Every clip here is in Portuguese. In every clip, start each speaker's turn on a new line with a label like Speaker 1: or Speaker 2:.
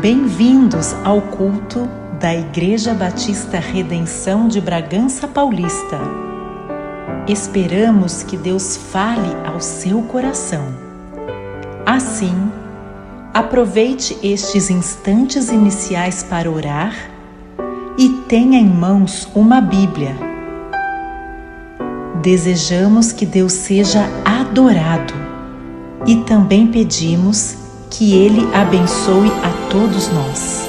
Speaker 1: Bem-vindos ao culto da Igreja Batista Redenção de Bragança Paulista. Esperamos que Deus fale ao seu coração. Assim, aproveite estes instantes iniciais para orar e tenha em mãos uma Bíblia. Desejamos que Deus seja adorado e também pedimos que Ele abençoe a todos nós.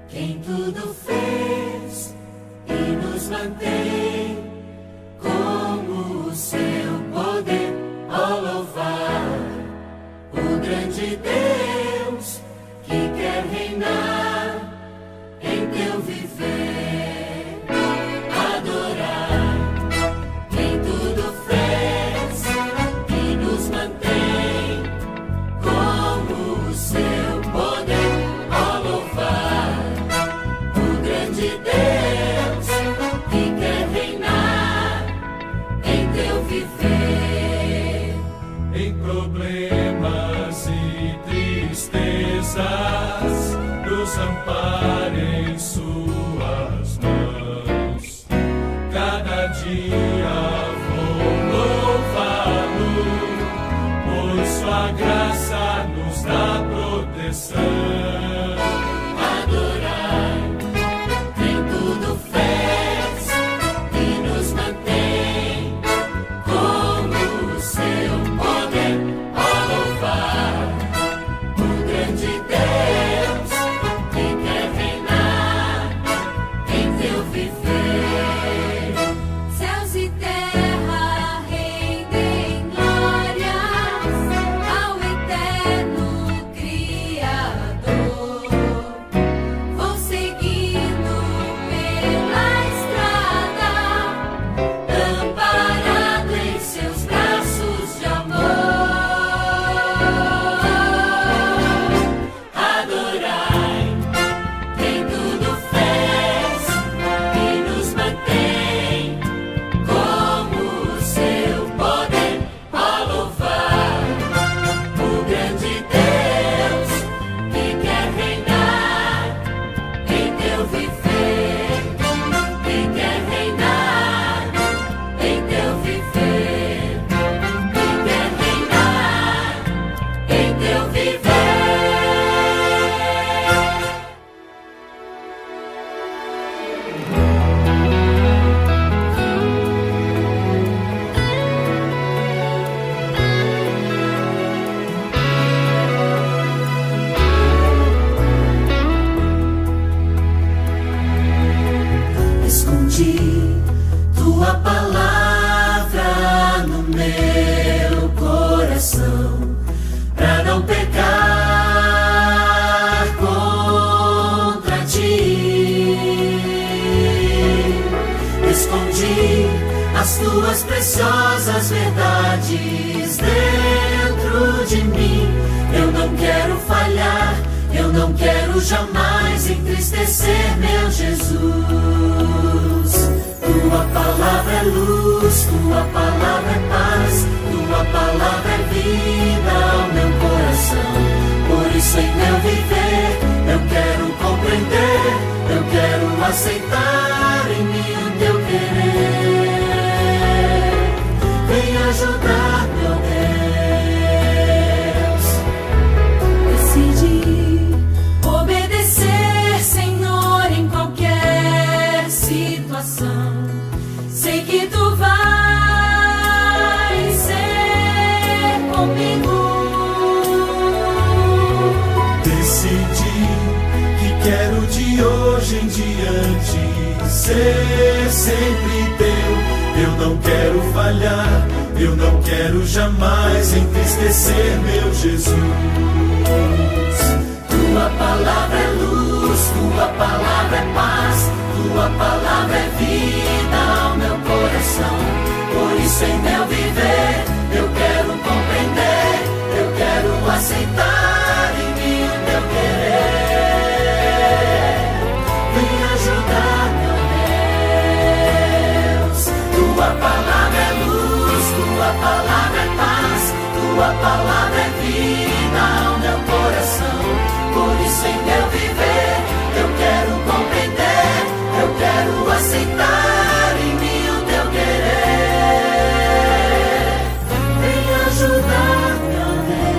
Speaker 2: Quem tudo fez e nos mantém como o seu poder, ó louvar o grande Deus que quer reinar em teu viver. Adorar quem tudo fez e nos mantém como o seu poder, ó louvar o grande Deus que quer reinar em teu viver. Em problemas e tristezas, nos ampare em suas mãos. Cada dia vou louvá-lo, pois sua graça nos dá proteção.
Speaker 3: Criador.
Speaker 2: Decidi as tuas preciosas verdades dentro de mim. Eu não quero falhar, eu não quero jamais entristecer meu Jesus. Tua palavra é luz, tua palavra é paz, tua palavra é vida ao meu coração. Por isso em meu viver eu quero compreender, eu quero aceitar em mim o teu querer. Vem ajudar, meu Deus.
Speaker 3: Decidi obedecer, Senhor, em qualquer situação. Sei que tu vais ser comigo.
Speaker 4: Decidi que quero de hoje em diante ser sempre teu. Eu não quero falhar, eu não quero jamais entristecer meu Jesus.
Speaker 2: Tua palavra é luz, tua palavra é paz, tua palavra é vida ao meu coração. Por isso em meu viver eu quero compreender, eu quero aceitar em mim o teu querer. Vem ajudar, meu Deus. Tua palavra é luz, tua palavra é paz, tua palavra é vida ao meu coração. Por isso em meu viver eu quero compreender, eu quero aceitar em mim o teu querer. Vem ajudar, meu Deus.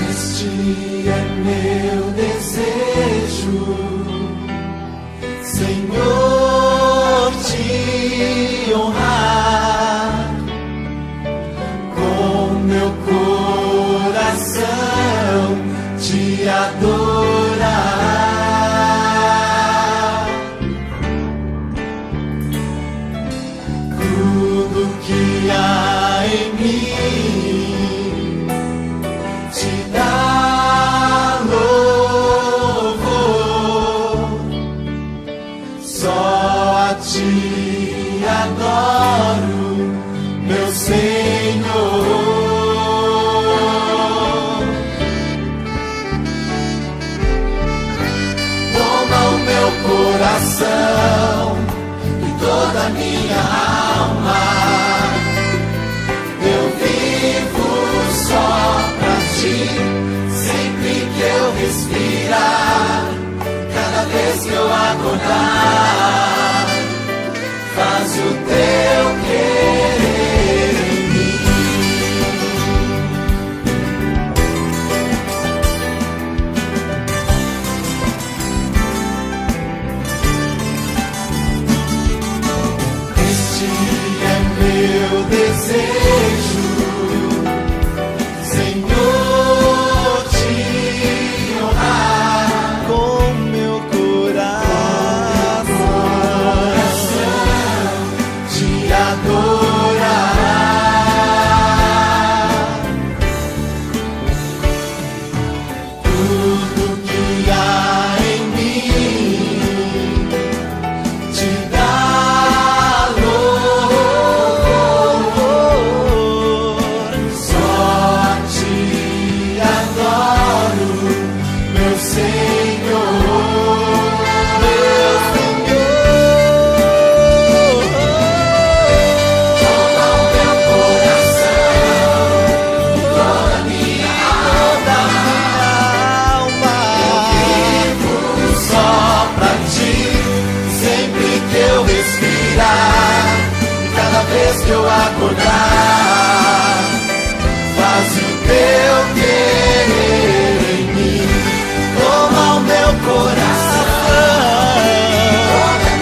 Speaker 4: Este é meu desejo, Senhor, te honrar com meu coração, te adorar. Tudo que há em mim te dá louvor, só a ti adoro, meu Senhor. Toma o meu coração e toda a minha alma, eu vivo só pra ti, sempre que eu respirar, cada vez que eu acordar, faz o teu querer em mim. Este é meu desejo, Senhor, te honrar com meu coração, te adorar. Tudo que há em mim te dá louvor, só a ti adoro, meu Senhor, meu Senhor. Toma o meu coração, toda a minha alma, eu vivo só pra ti, sempre que eu respirar, cada vez que eu acordar, faz o teu querer em mim. Toma o meu coração, toda a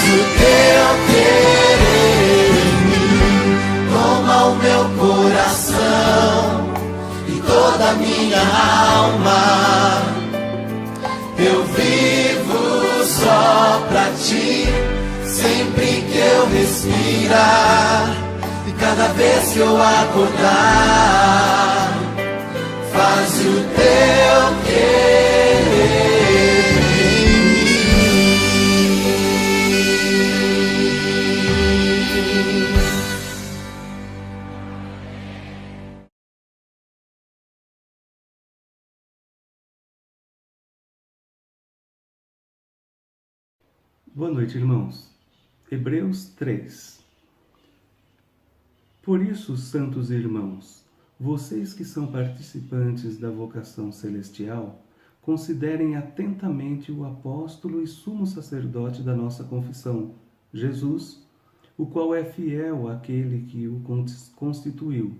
Speaker 2: o teu querer em mim, toma o meu coração e toda a minha alma. Eu vivo só pra ti, sempre que eu respirar e cada vez que eu acordar. Faz o teu querer em mim.
Speaker 5: Boa noite, irmãos. Hebreus 3. Por isso, santos irmãos, vocês que são participantes da vocação celestial, considerem atentamente o apóstolo e sumo sacerdote da nossa confissão, Jesus, o qual é fiel àquele que o constituiu,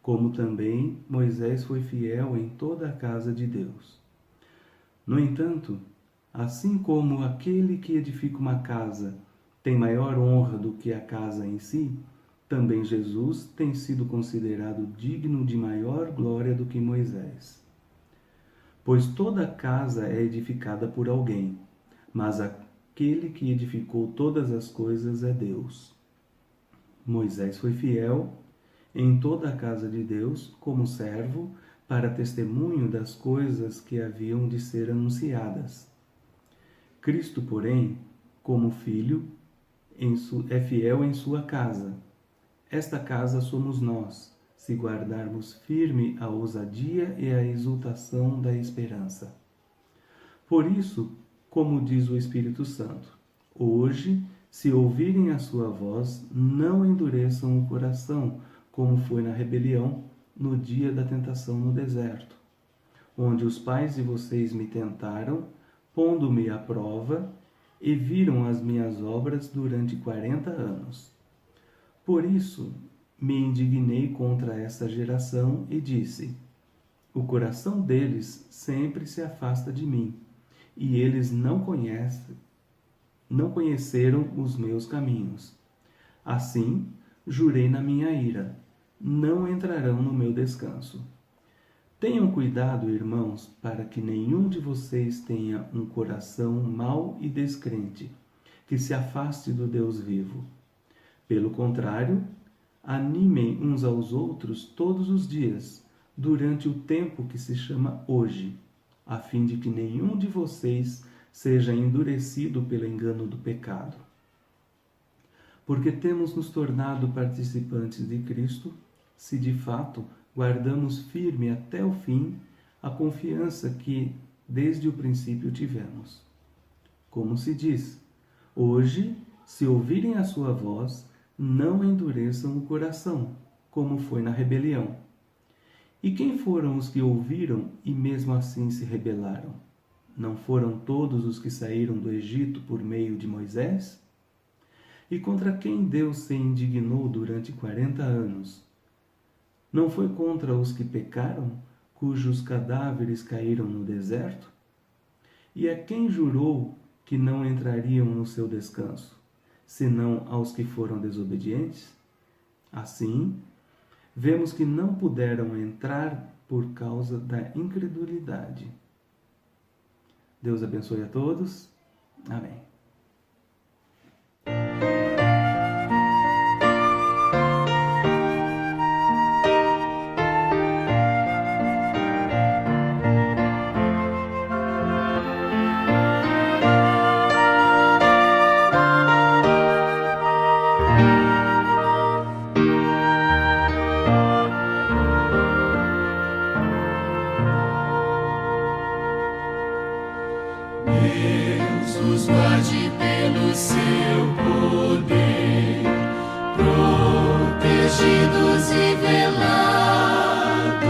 Speaker 5: como também Moisés foi fiel em toda a casa de Deus. No entanto, assim como aquele que edifica uma casa tem maior honra do que a casa em si, também Jesus tem sido considerado digno de maior glória do que Moisés. Pois toda casa é edificada por alguém, mas aquele que edificou todas as coisas é Deus. Moisés foi fiel em toda a casa de Deus como servo para testemunho das coisas que haviam de ser anunciadas. Cristo, porém, como filho, é fiel em sua casa. Esta casa somos nós, se guardarmos firme a ousadia e a exultação da esperança. Por isso, como diz o Espírito Santo, hoje, se ouvirem a sua voz, não endureçam o coração, como foi na rebelião, no dia da tentação no deserto, onde os pais de vocês me tentaram, pondo-me à prova, e viram as minhas obras durante 40 anos. Por isso, me indignei contra essa geração e disse: o coração deles sempre se afasta de mim, e eles não conheceram os meus caminhos. Assim, jurei na minha ira: não entrarão no meu descanso. Tenham cuidado, irmãos, para que nenhum de vocês tenha um coração mau e descrente, que se afaste do Deus vivo. Pelo contrário, animem uns aos outros todos os dias, durante o tempo que se chama hoje, a fim de que nenhum de vocês seja endurecido pelo engano do pecado. Porque temos nos tornado participantes de Cristo, se de fato guardamos firme até o fim a confiança que desde o princípio tivemos. Como se diz: hoje, se ouvirem a sua voz, não endureçam o coração, como foi na rebelião. E quem foram os que ouviram e mesmo assim se rebelaram? Não foram todos os que saíram do Egito por meio de Moisés? E contra quem Deus se indignou durante 40 anos? Não foi contra os que pecaram, cujos cadáveres caíram no deserto? E a quem jurou que não entrariam no seu descanso, senão aos que foram desobedientes? Assim, vemos que não puderam entrar por causa da incredulidade. Deus abençoe a todos. Amém.
Speaker 2: Deus os guarde pelo seu poder, protegidos e velados,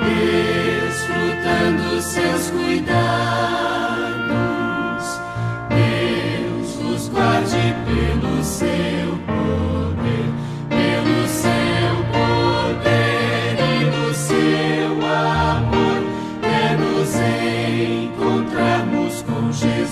Speaker 2: desfrutando seus cuidados. Deus os guarde pelo seu poder, pelo seu poder e no seu amor, é nos encontrarmos com Jesus.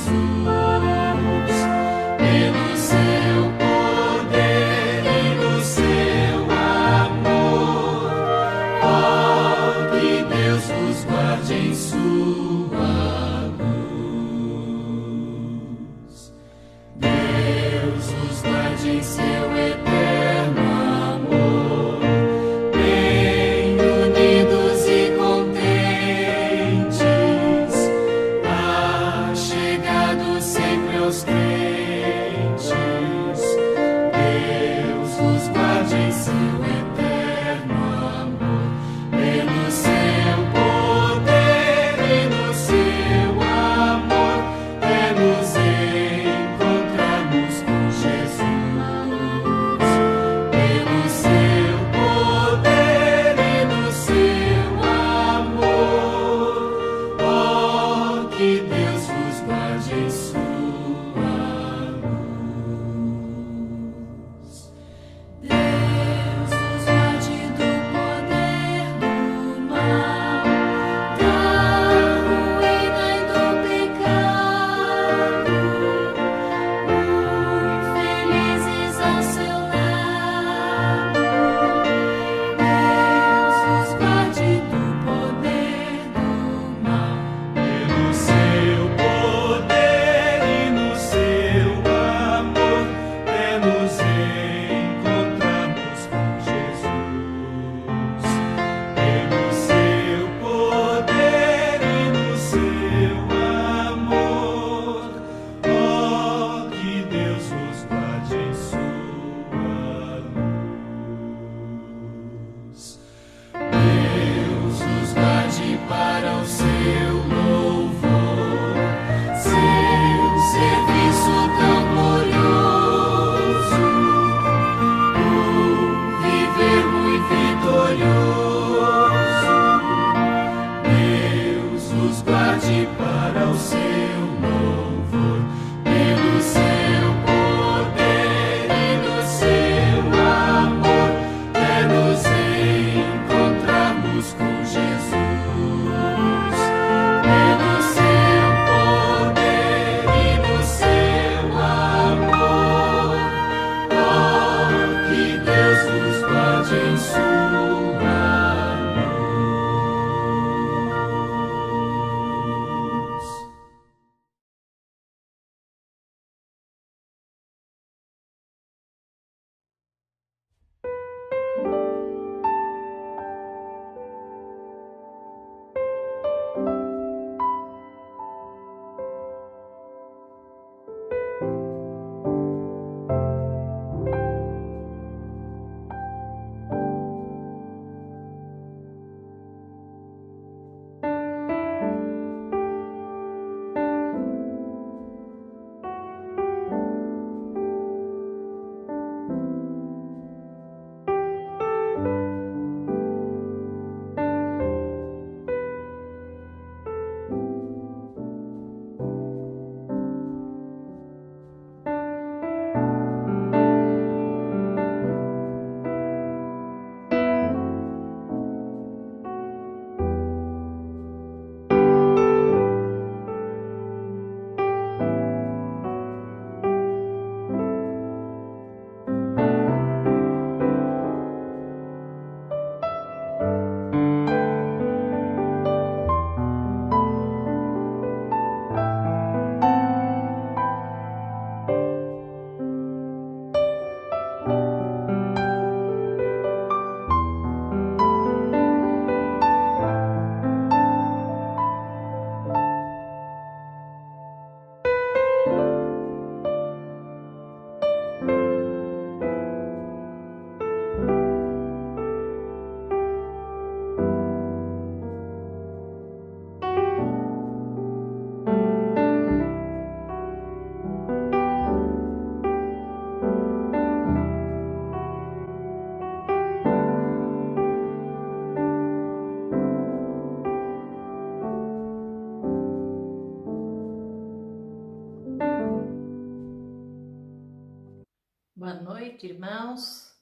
Speaker 6: Boa noite, irmãos.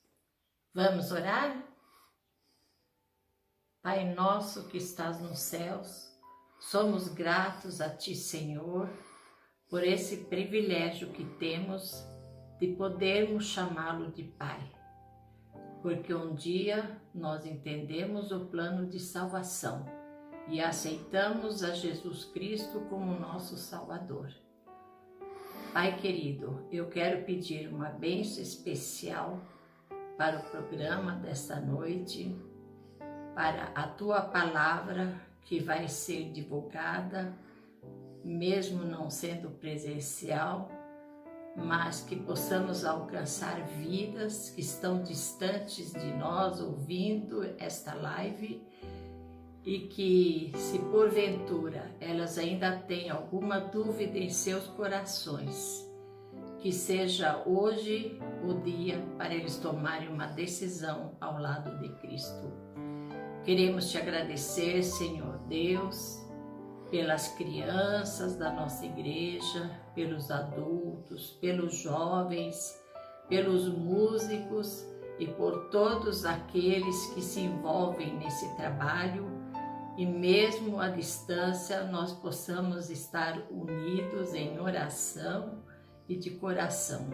Speaker 6: Vamos orar? Pai nosso que estás nos céus, somos gratos a Ti, Senhor, por esse privilégio que temos de podermos chamá-lo de Pai. Porque um dia nós entendemos o plano de salvação e aceitamos a Jesus Cristo como nosso Salvador. Pai querido, eu quero pedir uma bênção especial para o programa desta noite, para a Tua palavra que vai ser divulgada, mesmo não sendo presencial, mas que possamos alcançar vidas que estão distantes de nós ouvindo esta live e que, se porventura elas ainda têm alguma dúvida em seus corações, que seja hoje o dia para eles tomarem uma decisão ao lado de Cristo. Queremos Te agradecer, Senhor Deus, pelas crianças da nossa igreja, pelos adultos, pelos jovens, pelos músicos e por todos aqueles que se envolvem nesse trabalho, e mesmo à distância nós possamos estar unidos em oração e de coração.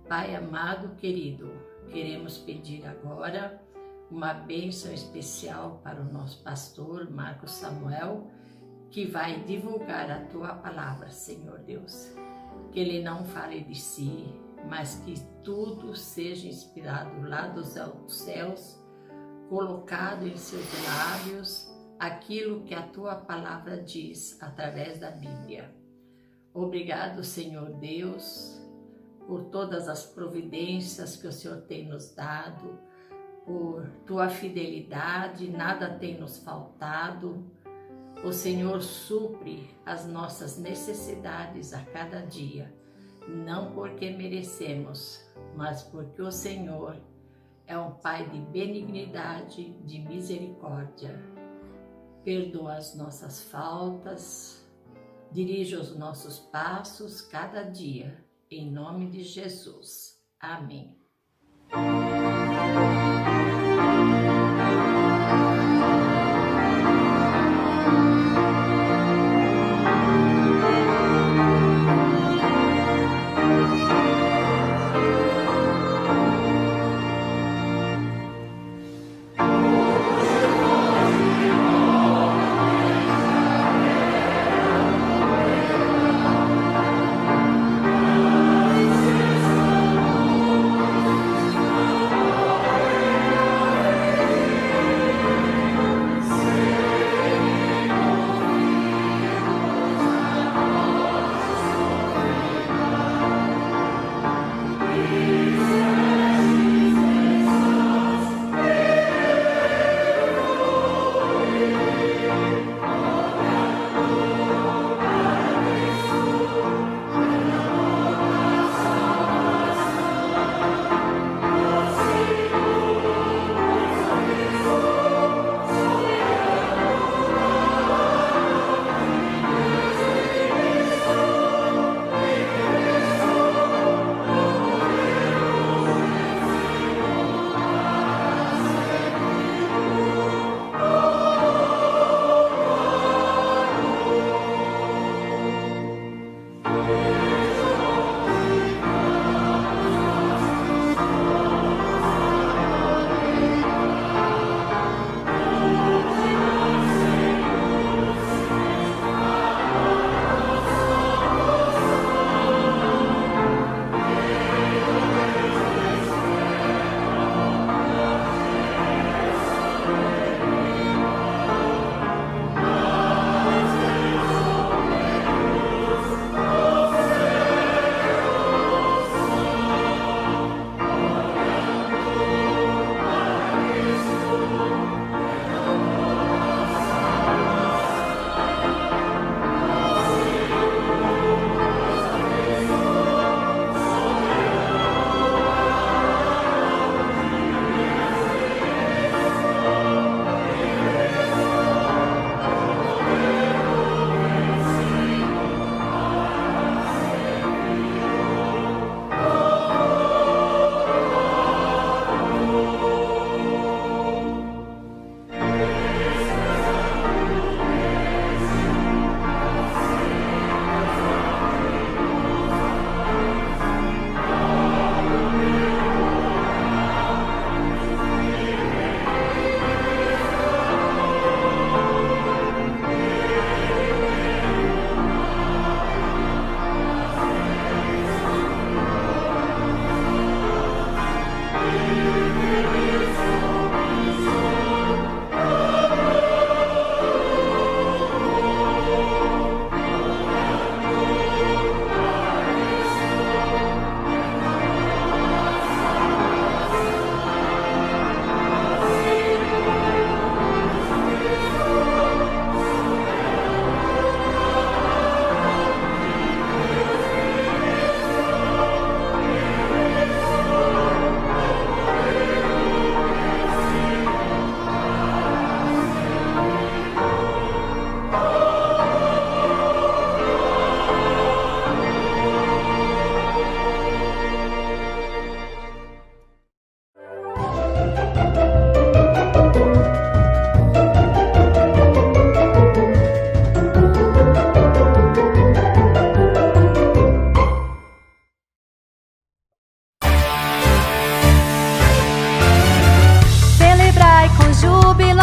Speaker 6: Pai amado, querido, queremos pedir agora uma bênção especial para o nosso pastor Marcos Samuel, que vai divulgar a Tua palavra, Senhor Deus. Que ele não fale de si, mas que tudo seja inspirado lá dos altos céus, colocado em seus lábios, aquilo que a Tua palavra diz através da Bíblia. Obrigado, Senhor Deus, por todas as providências que o Senhor tem nos dado, por Tua fidelidade, nada tem nos faltado. O Senhor supre as nossas necessidades a cada dia, não porque merecemos, mas porque o Senhor é um Pai de benignidade, de misericórdia. Perdoa as nossas faltas, dirija os nossos passos cada dia, em nome de Jesus. Amém.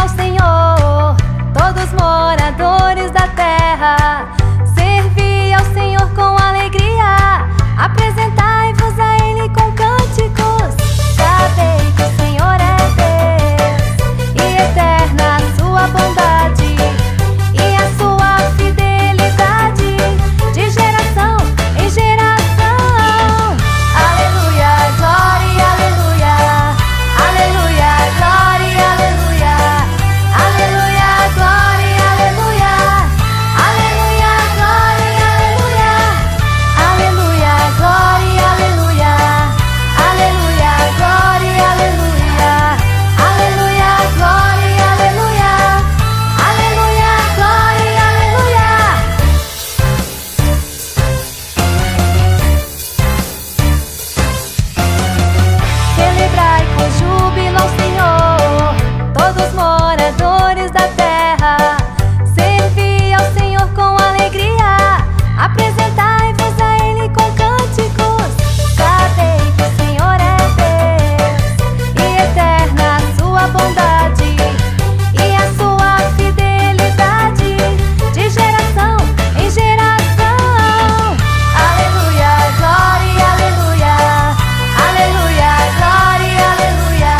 Speaker 3: ao Senhor, todos moradores da terra. Servi ao Senhor com alegria, apresentai-vos a Ele com cânticos. Sabei que o Senhor é Deus, e eterna a sua bondade e a sua fidelidade, de geração em geração. Aleluia, glória, aleluia. Aleluia, glória, aleluia. Aleluia, glória, aleluia. Aleluia, glória, aleluia. Aleluia, glória, aleluia. Aleluia, glória, aleluia. Aleluia, glória, aleluia. Aleluia, glória, aleluia. Celebrai com júbilo ao Senhor, todos moradores da terra. Servi ao Senhor com alegria, apresentai-vos a Ele com cânticos. Sabei que o Senhor é Deus, e eterna a sua bondade e a sua fidelidade, de geração em geração. Aleluia, glória, aleluia. Aleluia, glória, aleluia.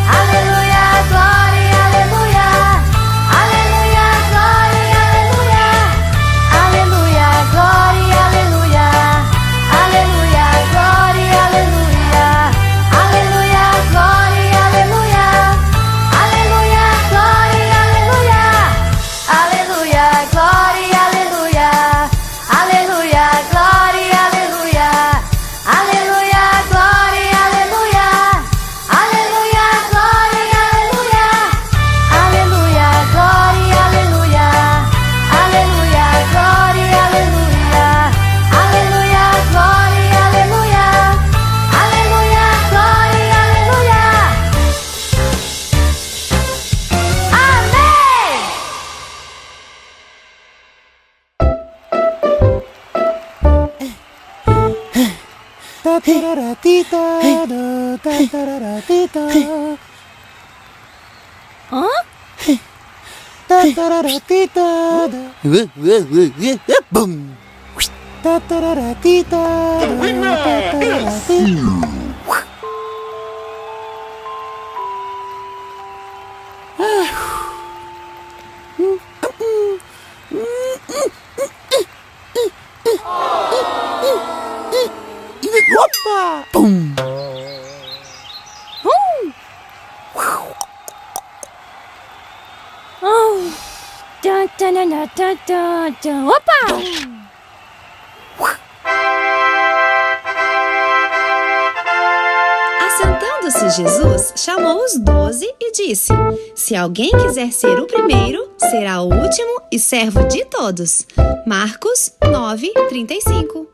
Speaker 3: Aleluia, glória, aleluia. Aleluia, glória, aleluia. Aleluia, glória, aleluia. Aleluia, glória, aleluia. Aleluia, glória, aleluia. Aleluia, glória, aleluia. Aleluia, glória, aleluia. Aleluia, glória, aleluia. Aleluia, glória, aleluia. Aleluia, glória, aleluia. Aleluia, glória, aleluia. Aleluia, glória, aleluia. Aleluia, glória, aleluia. Aleluia, glória, aleluia. Amém! Opa!
Speaker 7: Assentando-se Jesus, chamou os 12 e disse: Se alguém quiser ser o primeiro, será o último e servo de todos. Marcos 9:35.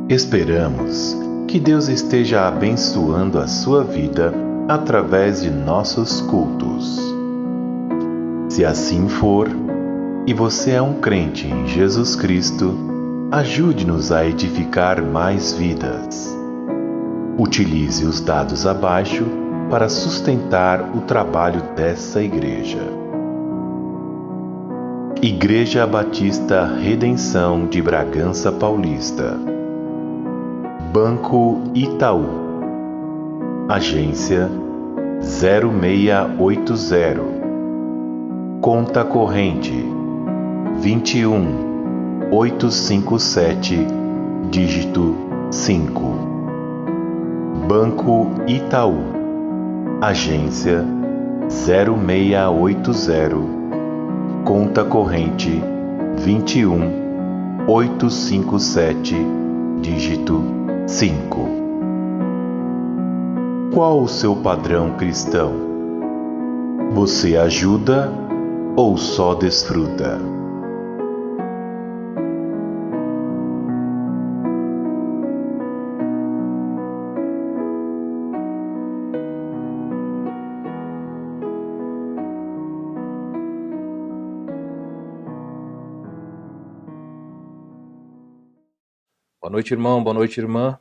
Speaker 8: Esperamos que Deus esteja abençoando a sua vida através de nossos cultos. Se assim for, e você é um crente em Jesus Cristo, ajude-nos a edificar mais vidas. Utilize os dados abaixo para sustentar o trabalho dessa igreja. Igreja Batista Redenção de Bragança Paulista, Banco Itaú, Agência 0680, Conta corrente 21857, dígito 5. Banco Itaú, Agência 0680, Conta corrente 21857, dígito 5. Qual o seu padrão cristão? Você ajuda ou só desfruta?
Speaker 9: Boa noite, irmão, boa noite, irmã.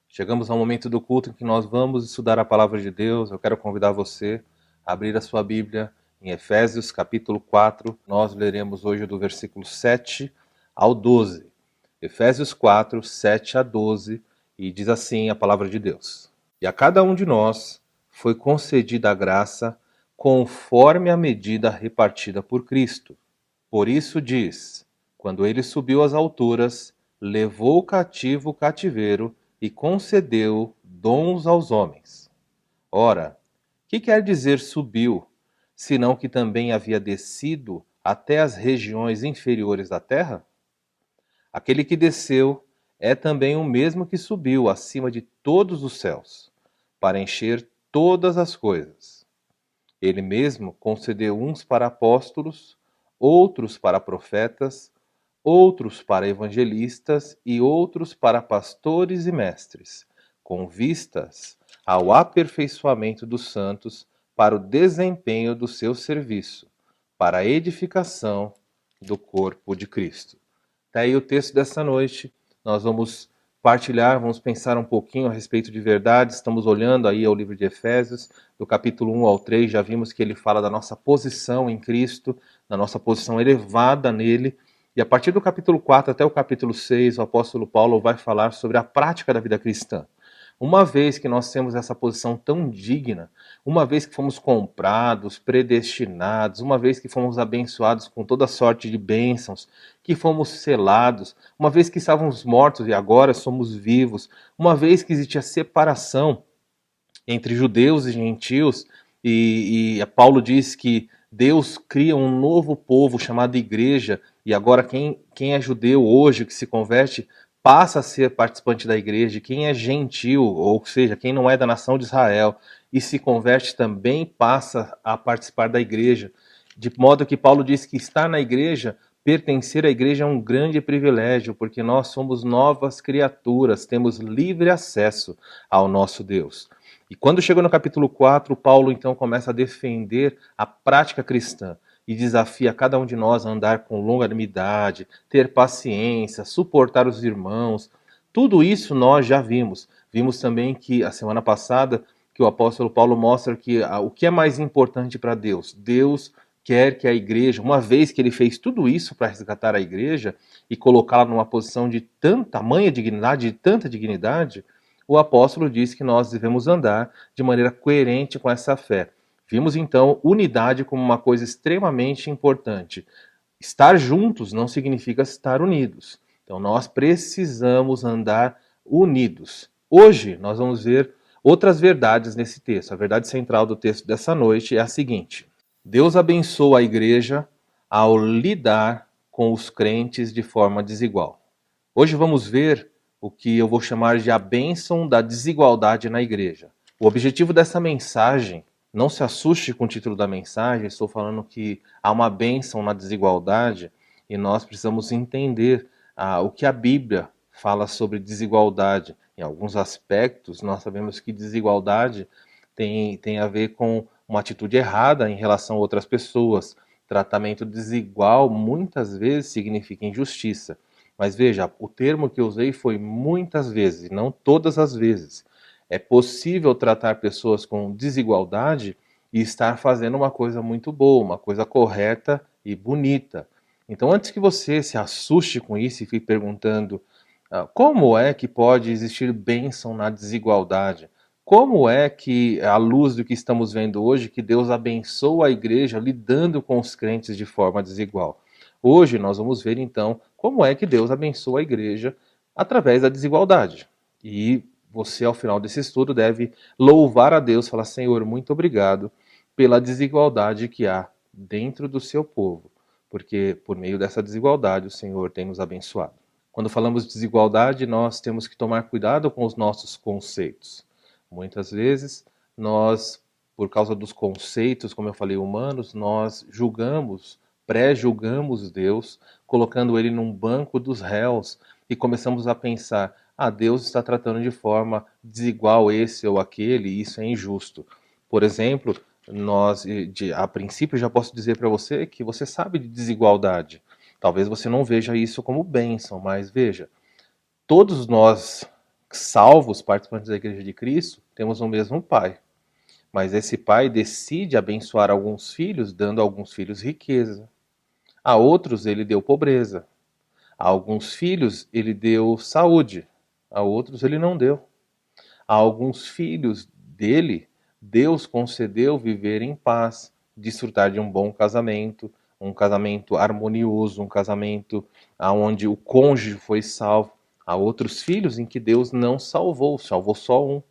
Speaker 9: Chegamos ao momento do culto em que nós vamos estudar a palavra de Deus. Eu quero convidar você a abrir a sua Bíblia em Efésios, capítulo 4. Nós leremos hoje do versículo 7 ao 12. Efésios 4, 7 a 12, e diz assim a palavra de Deus. E a cada um de nós foi concedida a graça conforme a medida repartida por Cristo. Por isso diz, quando ele subiu às alturas, levou cativo o cativeiro e concedeu dons aos homens. Ora, que quer dizer subiu, senão que também havia descido até as regiões inferiores da terra? Aquele que desceu é também o mesmo que subiu acima de todos os céus, para encher todas as coisas. Ele mesmo concedeu uns para apóstolos, outros para profetas, outros para evangelistas e outros para pastores e mestres, com vistas ao aperfeiçoamento dos santos para o desempenho do seu serviço, para a edificação do corpo de Cristo. Tá aí o texto dessa noite. Nós vamos partilhar, vamos pensar um pouquinho a respeito de verdade. Estamos olhando aí ao livro de Efésios, do capítulo 1 ao 3, já vimos que ele fala da nossa posição em Cristo, da nossa posição elevada nele. E a partir do capítulo 4 até o capítulo 6, o apóstolo Paulo vai falar sobre a prática da vida cristã. Uma vez que nós temos essa posição tão digna, uma vez que fomos comprados, predestinados, uma vez que fomos abençoados com toda sorte de bênçãos, que fomos selados, uma vez que estávamos mortos e agora somos vivos, uma vez que existia separação entre judeus e gentios, e Paulo diz que Deus cria um novo povo chamado igreja, e agora quem é judeu hoje, que se converte, passa a ser participante da igreja. Quem é gentil, ou seja, quem não é da nação de Israel e se converte também passa a participar da igreja. De modo que Paulo diz que estar na igreja, pertencer à igreja é um grande privilégio, porque nós somos novas criaturas, temos livre acesso ao nosso Deus. E quando chegou no capítulo 4, Paulo então começa a defender a prática cristã e desafia cada um de nós a andar com longanimidade, ter paciência, suportar os irmãos. Tudo isso nós já vimos. Vimos também que a semana passada que o apóstolo Paulo mostra que o que é mais importante para Deus. Deus quer que a igreja, uma vez que ele fez tudo isso para resgatar a igreja e colocá-la numa posição de tamanha dignidade, de tanta dignidade, o apóstolo diz que nós devemos andar de maneira coerente com essa fé. Vimos então unidade como uma coisa extremamente importante. Estar juntos não significa estar unidos. Então nós precisamos andar unidos. Hoje nós vamos ver outras verdades nesse texto. A verdade central do texto dessa noite é a seguinte: Deus abençoa a igreja ao lidar com os crentes de forma desigual. Hoje vamos ver o que eu vou chamar de a bênção da desigualdade na igreja. O objetivo dessa mensagem, não se assuste com o título da mensagem, estou falando que há uma bênção na desigualdade e nós precisamos entender o que a Bíblia fala sobre desigualdade. Em alguns aspectos, nós sabemos que desigualdade tem a ver com uma atitude errada em relação a outras pessoas. Tratamento desigual muitas vezes significa injustiça. Mas veja, o termo que eu usei foi muitas vezes, não todas as vezes. É possível tratar pessoas com desigualdade e estar fazendo uma coisa muito boa, uma coisa correta e bonita. Então, antes que você se assuste com isso e fique perguntando como é que pode existir bênção na desigualdade? Como é que, à luz do que estamos vendo hoje, que Deus abençoa a igreja lidando com os crentes de forma desigual? Hoje nós vamos ver então como é que Deus abençoa a igreja através da desigualdade. E você, ao final desse estudo, deve louvar a Deus, falar: Senhor, muito obrigado pela desigualdade que há dentro do seu povo, porque por meio dessa desigualdade o Senhor tem nos abençoado. Quando falamos de desigualdade, nós temos que tomar cuidado com os nossos conceitos. Muitas vezes nós, por causa dos conceitos, como eu falei, humanos, nós pré-julgamos Deus, colocando ele num banco dos réus e começamos a pensar: Deus está tratando de forma desigual esse ou aquele, e isso é injusto. Por exemplo, a princípio, já posso dizer para você que você sabe de desigualdade. Talvez você não veja isso como bênção, mas veja, Todos nós, salvos, participantes da Igreja de Cristo, temos o mesmo Pai. Mas esse Pai decide abençoar alguns filhos, dando a alguns filhos riqueza. A outros ele deu pobreza. A alguns filhos ele deu saúde. A outros ele não deu. A alguns filhos dele, Deus concedeu viver em paz, desfrutar de um bom casamento, um casamento harmonioso, um casamento onde o cônjuge foi salvo. Há outros filhos em que Deus não salvou, salvou só um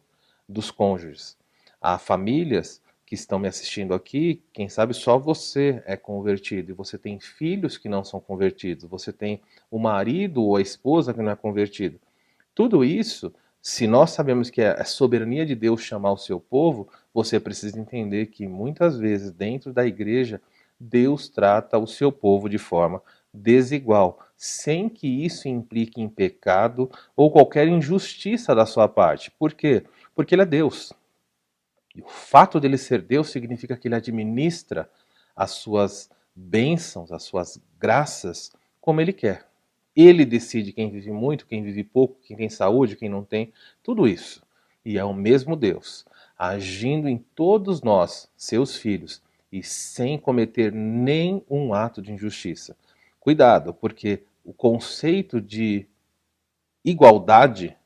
Speaker 9: dos cônjuges. Há famílias que estão me assistindo aqui, quem sabe só você é convertido, e você tem filhos que não são convertidos, você tem o marido ou a esposa que não é convertido. Tudo isso, se nós sabemos que é a soberania de Deus chamar o seu povo, você precisa entender que muitas vezes dentro da igreja, Deus trata o seu povo de forma desigual, sem que isso implique em pecado ou qualquer injustiça da sua parte. Por quê? Porque Ele é Deus. E o fato dele ser Deus significa que ele administra as suas bênçãos, as suas graças, como ele quer. Ele decide quem vive muito, quem vive pouco, quem tem saúde, quem não tem, tudo isso. E é o mesmo Deus, agindo em todos nós, seus filhos, e sem cometer nenhum ato de injustiça. Cuidado, porque o conceito de igualdade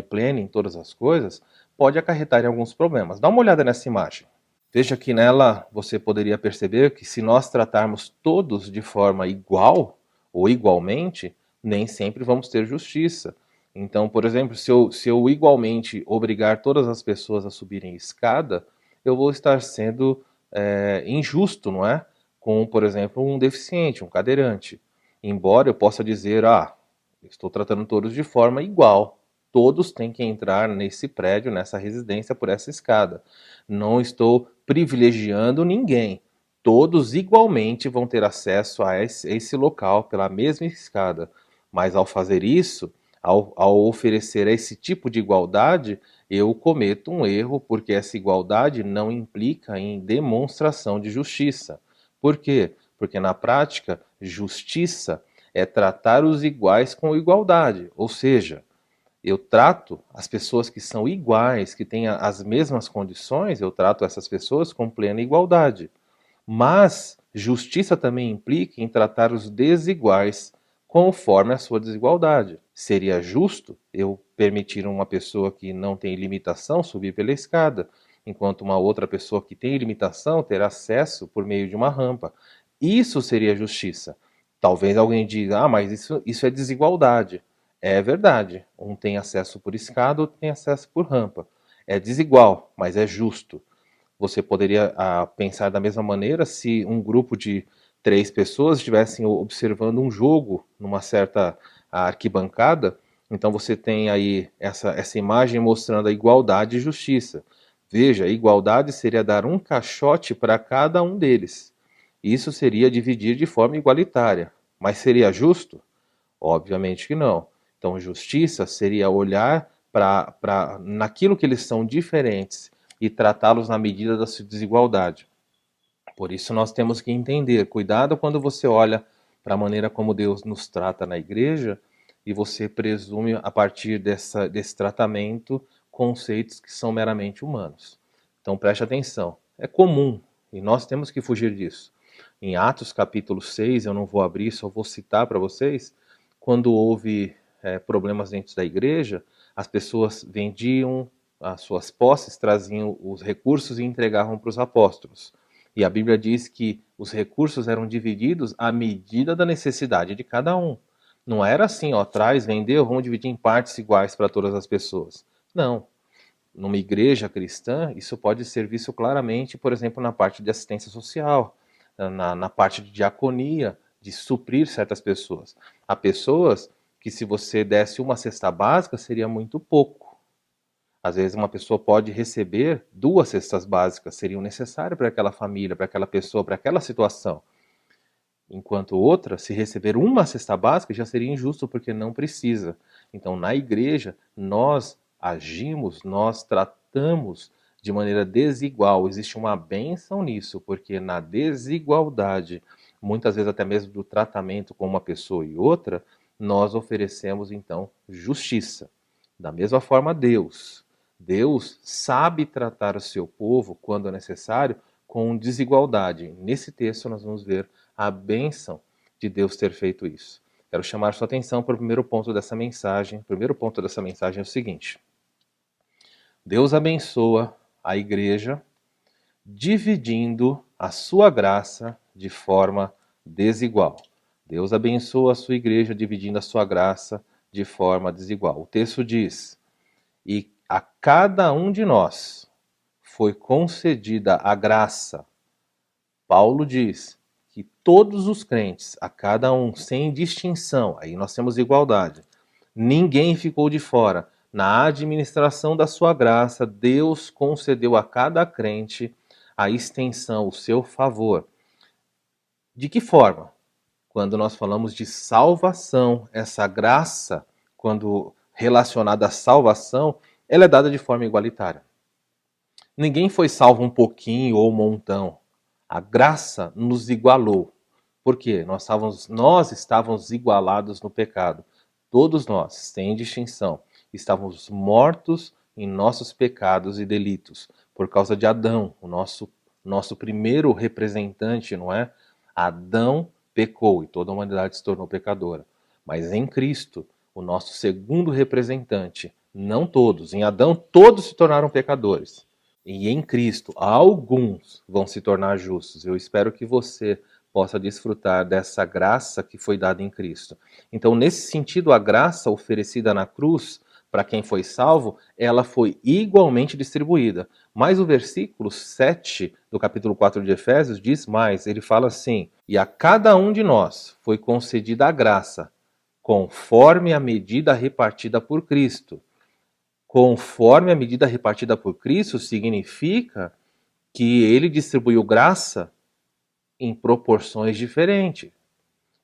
Speaker 9: plena em todas as coisas, pode acarretar em alguns problemas. Dá uma olhada nessa imagem. Veja que nela você poderia perceber que se nós tratarmos todos de forma igual ou igualmente, nem sempre vamos ter justiça. Então, por exemplo, se eu igualmente obrigar todas as pessoas a subirem escada, eu vou estar sendo injusto, não é? Com, por exemplo, um deficiente, um cadeirante. Embora eu possa dizer, estou tratando todos de forma igual. Todos têm que entrar nesse prédio, nessa residência, por essa escada. Não estou privilegiando ninguém. Todos igualmente vão ter acesso a esse local pela mesma escada. Mas ao fazer isso, ao oferecer esse tipo de igualdade, eu cometo um erro, porque essa igualdade não implica em demonstração de justiça. Por quê? Porque na prática, justiça é tratar os iguais com igualdade, ou seja, eu trato as pessoas que são iguais, que têm as mesmas condições, eu trato essas pessoas com plena igualdade. Mas justiça também implica em tratar os desiguais conforme a sua desigualdade. Seria justo eu permitir uma pessoa que não tem limitação subir pela escada, enquanto uma outra pessoa que tem limitação ter acesso por meio de uma rampa. Isso seria justiça. Talvez alguém diga, mas isso é desigualdade. É verdade, um tem acesso por escada, outro tem acesso por rampa. É desigual, mas é justo. Você poderia pensar da mesma maneira se um grupo de 3 pessoas estivessem observando um jogo numa certa arquibancada. Então você tem aí essa imagem mostrando a igualdade e justiça. Veja, a igualdade seria dar um caixote para cada um deles. Isso seria dividir de forma igualitária. Mas seria justo? Obviamente que não. Então, justiça seria olhar naquilo que eles são diferentes e tratá-los na medida da sua desigualdade. Por isso nós temos que entender, cuidado quando você olha para a maneira como Deus nos trata na igreja e você presume a partir desse tratamento conceitos que são meramente humanos. Então preste atenção, é comum e nós temos que fugir disso. Em Atos capítulo 6, eu não vou abrir, só vou citar para vocês, quando houve problemas dentro da igreja, as pessoas vendiam as suas posses, traziam os recursos e entregavam para os apóstolos. E a Bíblia diz que os recursos eram divididos à medida da necessidade de cada um. Não era assim, traz, vendeu, vamos dividir em partes iguais para todas as pessoas. Não. Numa igreja cristã, isso pode ser visto claramente, por exemplo, na parte de assistência social, na parte de diaconia, de suprir certas pessoas. Há pessoas que se você desse uma cesta básica, seria muito pouco. Às vezes uma pessoa pode receber 2 cestas básicas, seriam necessárias para aquela família, para aquela pessoa, para aquela situação. Enquanto outra, se receber uma cesta básica, já seria injusto, porque não precisa. Então, na igreja, nós agimos, nós tratamos de maneira desigual. Existe uma bênção nisso, porque na desigualdade, muitas vezes até mesmo do tratamento com uma pessoa e outra, nós oferecemos então justiça. Da mesma forma, Deus sabe tratar o seu povo, quando é necessário, com desigualdade. Nesse texto nós vamos ver a bênção de Deus ter feito isso. Quero chamar sua atenção para o primeiro ponto dessa mensagem. O primeiro ponto dessa mensagem é o seguinte: Deus abençoa a igreja dividindo a sua graça de forma desigual. Deus abençoa a sua igreja dividindo a sua graça de forma desigual. O texto diz: e a cada um de nós foi concedida a graça. Paulo diz que todos os crentes, a cada um, sem distinção, aí nós temos igualdade, ninguém ficou de fora. Na administração da sua graça, Deus concedeu a cada crente a extensão, o seu favor. De que forma? Quando nós falamos de salvação, essa graça, quando relacionada à salvação, ela é dada de forma igualitária. Ninguém foi salvo um pouquinho ou um montão. A graça nos igualou. Por quê? Nós estávamos igualados no pecado. Todos nós, sem distinção, estávamos mortos em nossos pecados e delitos, por causa de Adão, o nosso primeiro representante, não é? Adão pecou e toda a humanidade se tornou pecadora. Mas em Cristo, o nosso segundo representante, não todos, em Adão todos se tornaram pecadores. E em Cristo, alguns vão se tornar justos. Eu espero que você possa desfrutar dessa graça que foi dada em Cristo. Então, nesse sentido, a graça oferecida na cruz, para quem foi salvo, ela foi igualmente distribuída. Mas o versículo 7 do capítulo 4 de Efésios diz mais. Ele fala assim: e a cada um de nós foi concedida a graça, conforme a medida repartida por Cristo. Conforme a medida repartida por Cristo significa que ele distribuiu graça em proporções diferentes.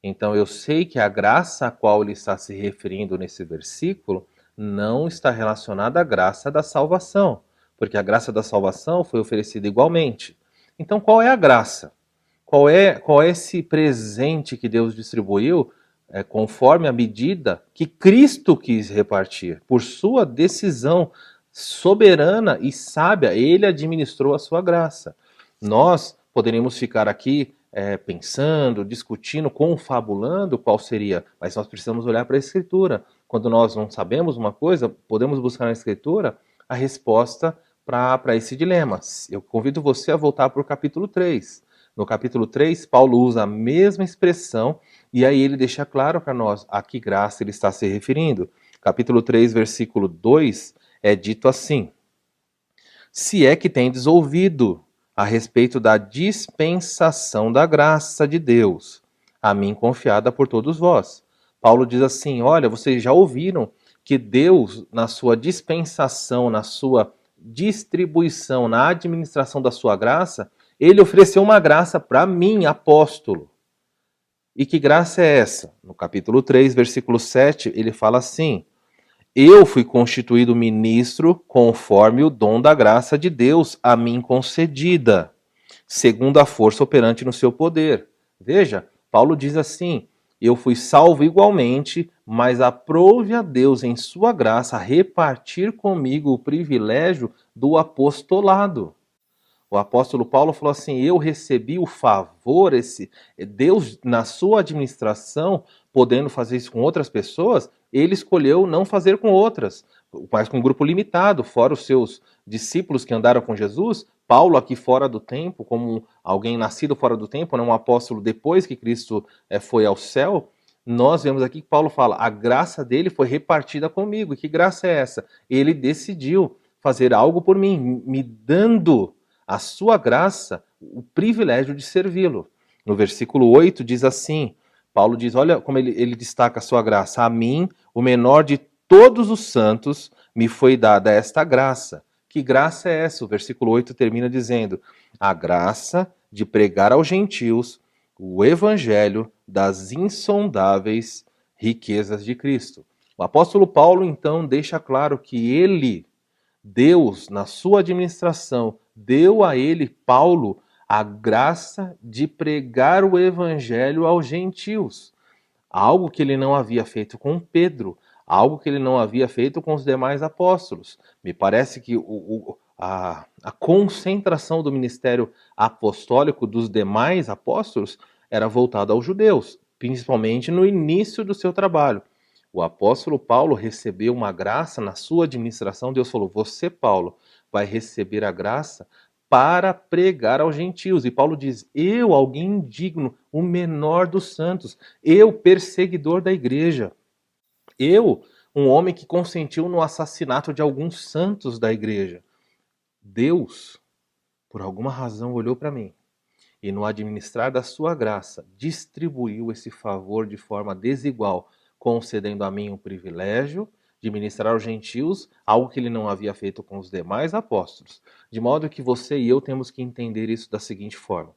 Speaker 9: Então eu sei que a graça a qual ele está se referindo nesse versículo não está relacionada à graça da salvação, porque a graça da salvação foi oferecida igualmente. Então qual é a graça? Qual é esse presente que Deus distribuiu conforme a medida que Cristo quis repartir? Por sua decisão soberana e sábia, ele administrou a sua graça. Nós poderíamos ficar aqui pensando, discutindo, confabulando qual seria, mas nós precisamos olhar para a Escritura. Quando nós não sabemos uma coisa, podemos buscar na Escritura a resposta para esse dilema. Eu convido você a voltar para o capítulo 3. No capítulo 3, Paulo usa a mesma expressão e aí ele deixa claro para nós a que graça ele está se referindo. Capítulo 3, versículo 2, é dito assim: se é que tendes ouvido a respeito da dispensação da graça de Deus, a mim confiada por todos vós. Paulo diz assim: olha, vocês já ouviram que Deus, na sua dispensação, na sua distribuição, na administração da sua graça, ele ofereceu uma graça para mim, apóstolo. E que graça é essa? No capítulo 3, versículo 7, ele fala assim: eu fui constituído ministro conforme o dom da graça de Deus a mim concedida, segundo a força operante no seu poder. Veja, Paulo diz assim: eu fui salvo igualmente, mas aprove a Deus em sua graça repartir comigo o privilégio do apostolado. O apóstolo Paulo falou assim: eu recebi o favor, Deus, na sua administração, podendo fazer isso com outras pessoas, ele escolheu não fazer com outras, mas com um grupo limitado, fora os seus discípulos que andaram com Jesus. Paulo, aqui fora do tempo, como alguém nascido fora do tempo, um apóstolo depois que Cristo foi ao céu, nós vemos aqui que Paulo fala: a graça dele foi repartida comigo. E que graça é essa? Ele decidiu fazer algo por mim, me dando a sua graça, o privilégio de servi-lo. No versículo 8 diz assim, Paulo diz, olha como ele destaca a sua graça: a mim, o menor de todos os santos, me foi dada esta graça. Que graça é essa? O versículo 8 termina dizendo: a graça de pregar aos gentios o evangelho das insondáveis riquezas de Cristo. O apóstolo Paulo, então, deixa claro que Deus, na sua administração, deu a ele, Paulo, a graça de pregar o evangelho aos gentios. algo que ele não havia feito com Pedro, algo que ele não havia feito com os demais apóstolos. Me parece que a concentração do ministério apostólico dos demais apóstolos era voltada aos judeus, principalmente no início do seu trabalho. O apóstolo Paulo recebeu uma graça na sua administração. Deus falou: você, Paulo, vai receber a graça para pregar aos gentios. E Paulo diz: eu, alguém indigno, o menor dos santos, eu, perseguidor da igreja, eu, um homem que consentiu no assassinato de alguns santos da igreja. Deus, por alguma razão, olhou para mim e, no administrar da sua graça, distribuiu esse favor de forma desigual, concedendo a mim o privilégio de ministrar aos gentios, algo que ele não havia feito com os demais apóstolos. De modo que você e eu temos que entender isso da seguinte forma: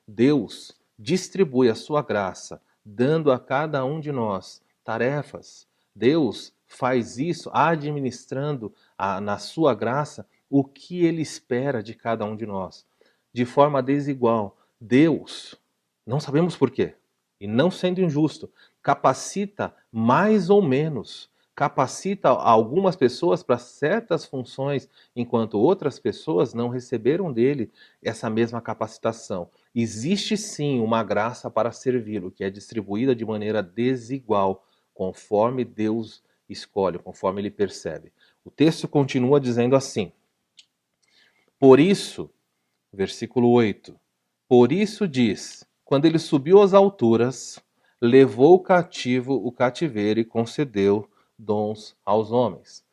Speaker 9: Deus distribui a sua graça, dando a cada um de nós tarefas. Deus faz isso administrando na sua graça o que ele espera de cada um de nós, de forma desigual. Deus, não sabemos por quê, e não sendo injusto, capacita mais ou menos, capacita algumas pessoas para certas funções, enquanto outras pessoas não receberam dele essa mesma capacitação. Existe sim uma graça para servi-lo, que é distribuída de maneira desigual, conforme Deus escolhe, conforme ele percebe. O texto continua dizendo assim: por isso, versículo 8, por isso diz, quando ele subiu às alturas, levou cativo o cativeiro e concedeu dons aos homens.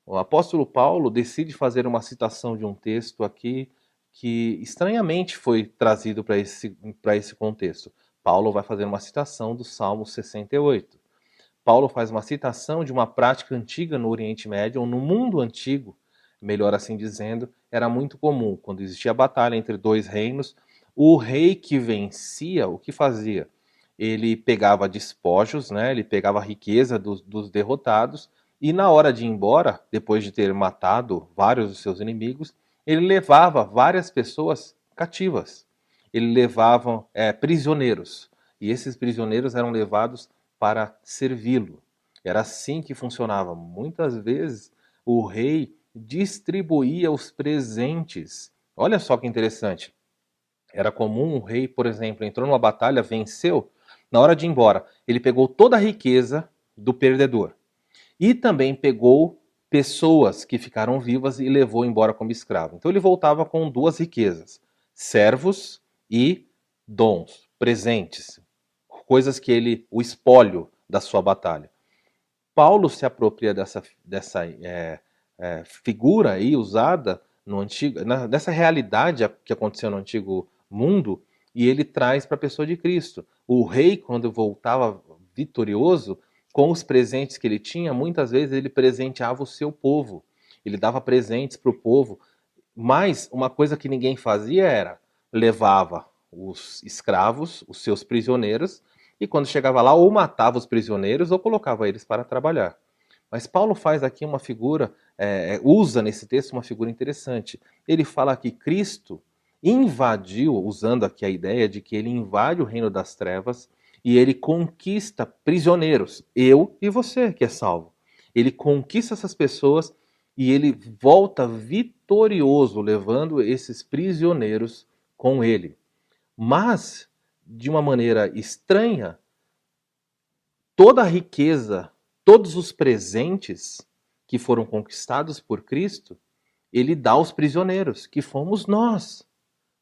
Speaker 9: O apóstolo Paulo decide fazer uma citação de um texto aqui que estranhamente foi trazido para esse contexto. Paulo vai fazer uma citação do Salmo 68. Paulo faz uma citação de uma prática antiga no Oriente Médio, ou no mundo antigo, melhor assim dizendo. Era muito comum, quando existia batalha entre dois reinos, o rei que vencia, o que fazia? Ele pegava despojos, né? Ele pegava a riqueza dos derrotados, e na hora de ir embora, depois de ter matado vários dos seus inimigos, ele levava várias pessoas cativas. Ele levava prisioneiros, e esses prisioneiros eram levados para servi-lo. Era assim que funcionava. Muitas vezes o rei distribuía os presentes. Olha só que interessante. Era comum um rei, por exemplo, entrou numa batalha, venceu, na hora de ir embora, ele pegou toda a riqueza do perdedor e também pegou pessoas que ficaram vivas e levou embora como escravo. Então ele voltava com duas riquezas: servos e dons, presentes, coisas que o espólio da sua batalha. Paulo se apropria dessa figura aí usada no antigo, dessa realidade que aconteceu no antigo mundo, e ele traz para a pessoa de Cristo. O rei, quando voltava vitorioso, com os presentes que ele tinha, muitas vezes ele presenteava o seu povo. Ele dava presentes para o povo, mas uma coisa que ninguém fazia era levava os escravos, os seus prisioneiros, e quando chegava lá, ou matava os prisioneiros ou colocava eles para trabalhar. Mas Paulo faz aqui uma figura, usa nesse texto uma figura interessante. Ele fala que Cristo invadiu, usando aqui a ideia de que ele invade o reino das trevas e ele conquista prisioneiros, eu e você que é salvo. Ele conquista essas pessoas e ele volta vitorioso, levando esses prisioneiros com ele. Mas, de uma maneira estranha, toda a riqueza, todos os presentes que foram conquistados por Cristo, ele dá aos prisioneiros, que fomos nós.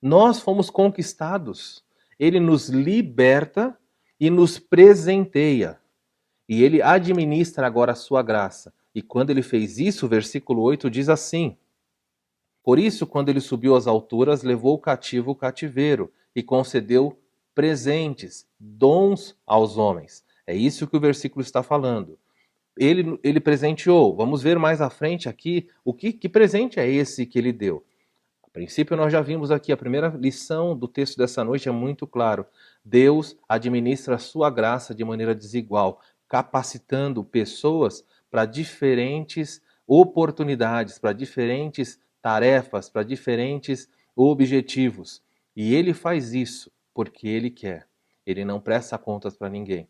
Speaker 9: Nós fomos conquistados. Ele nos liberta e nos presenteia. E ele administra agora a sua graça. E quando ele fez isso, o versículo 8 diz assim: por isso, quando ele subiu às alturas, levou cativo o cativeiro e concedeu presentes, dons aos homens. É isso que o versículo está falando. Ele presenteou. Vamos ver mais à frente aqui que presente é esse que ele deu. A princípio, nós já vimos aqui, a primeira lição do texto dessa noite é muito claro. Deus administra a sua graça de maneira desigual, capacitando pessoas para diferentes oportunidades, para diferentes tarefas, para diferentes objetivos. E ele faz isso porque ele quer. Ele não presta contas para ninguém.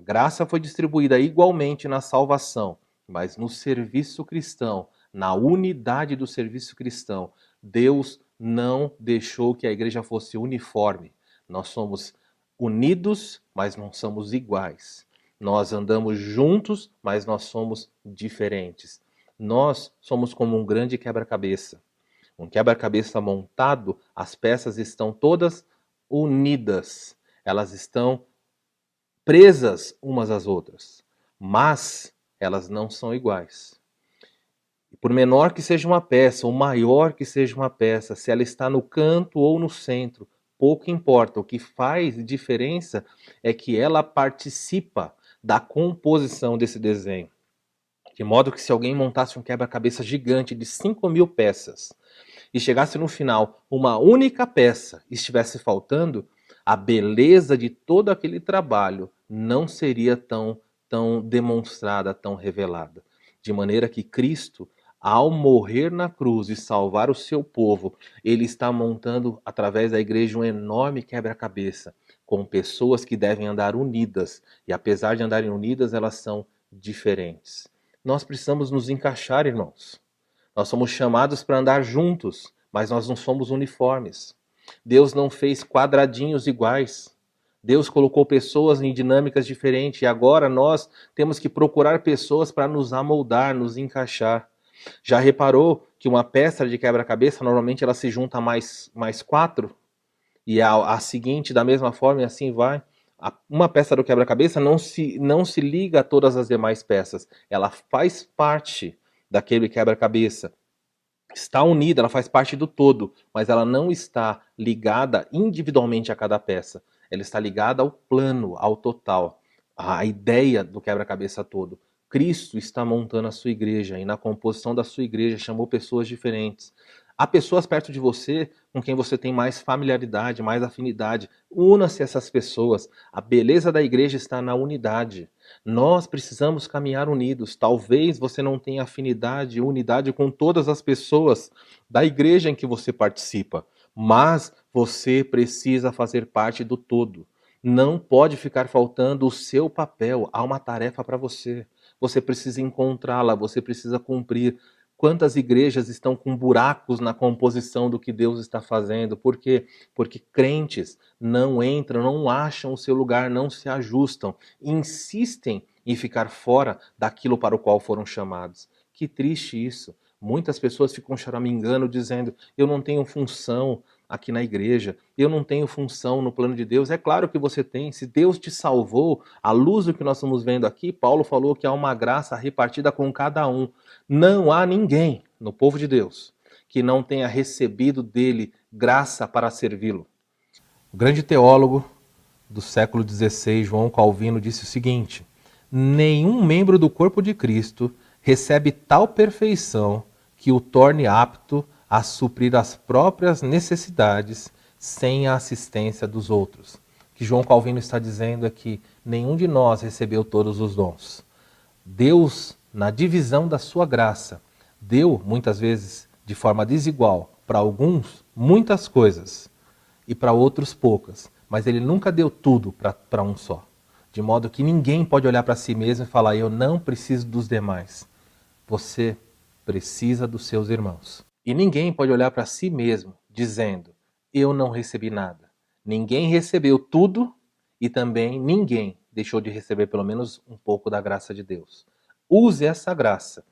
Speaker 9: A graça foi distribuída igualmente na salvação, mas no serviço cristão, na unidade do serviço cristão, Deus não deixou que a igreja fosse uniforme. Nós somos unidos, mas não somos iguais. Nós andamos juntos, mas nós somos diferentes. Nós somos como um grande quebra-cabeça. Um quebra-cabeça montado, as peças estão todas unidas. Elas estão presas umas às outras, mas elas não são iguais. Por menor que seja uma peça, ou maior que seja uma peça, se ela está no canto ou no centro, pouco importa. O que faz diferença é que ela participa da composição desse desenho. De modo que se alguém montasse um quebra-cabeça gigante de 5.000 peças e chegasse no final uma única peça e estivesse faltando, a beleza de todo aquele trabalho não seria tão demonstrada, tão revelada. De maneira que Cristo, ao morrer na cruz e salvar o seu povo, ele está montando através da igreja um enorme quebra-cabeça, com pessoas que devem andar unidas, e apesar de andarem unidas, elas são diferentes. Nós precisamos nos encaixar, irmãos. Nós somos chamados para andar juntos, mas nós não somos uniformes. Deus não fez quadradinhos iguais. Deus colocou pessoas em dinâmicas diferentes, e agora nós temos que procurar pessoas para nos amoldar, nos encaixar. Já reparou que uma peça de quebra-cabeça, normalmente ela se junta a mais 4? E a seguinte da mesma forma, e assim vai. Uma peça do quebra-cabeça não se liga a todas as demais peças. Ela faz parte daquele quebra-cabeça. Está unida, ela faz parte do todo, mas ela não está ligada individualmente a cada peça. Ela está ligada ao plano, ao total, à ideia do quebra-cabeça todo. Cristo está montando a sua igreja, e na composição da sua igreja chamou pessoas diferentes. Há pessoas perto de você com quem você tem mais familiaridade, mais afinidade. Una-se a essas pessoas. A beleza da igreja está na unidade. Nós precisamos caminhar unidos. Talvez você não tenha afinidade e unidade com todas as pessoas da igreja em que você participa, mas você precisa fazer parte do todo. Não pode ficar faltando o seu papel. Há uma tarefa para você. Você precisa encontrá-la, você precisa cumprir. Quantas igrejas estão com buracos na composição do que Deus está fazendo? Por quê? Porque crentes não entram, não acham o seu lugar, não se ajustam, insistem em ficar fora daquilo para o qual foram chamados. Que triste isso. Muitas pessoas ficam choramingando dizendo: eu não tenho função aqui na igreja, eu não tenho função no plano de Deus. É claro que você tem. Se Deus te salvou, à luz do que nós estamos vendo aqui, Paulo falou que há uma graça repartida com cada um. Não há ninguém no povo de Deus que não tenha recebido dele graça para servi-lo. O grande teólogo do século XVI, João Calvino, disse o seguinte: nenhum membro do corpo de Cristo recebe tal perfeição que o torne apto a suprir as próprias necessidades sem a assistência dos outros. O que João Calvino está dizendo é que nenhum de nós recebeu todos os dons. Deus, na divisão da sua graça, deu, muitas vezes, de forma desigual, para alguns, muitas coisas, e para outros, poucas. Mas ele nunca deu tudo para um só. De modo que ninguém pode olhar para si mesmo e falar: eu não preciso dos demais. Você precisa dos seus irmãos. E ninguém pode olhar para si mesmo dizendo: eu não recebi nada. Ninguém recebeu tudo e também ninguém deixou de receber pelo menos um pouco da graça de Deus. Use essa graça.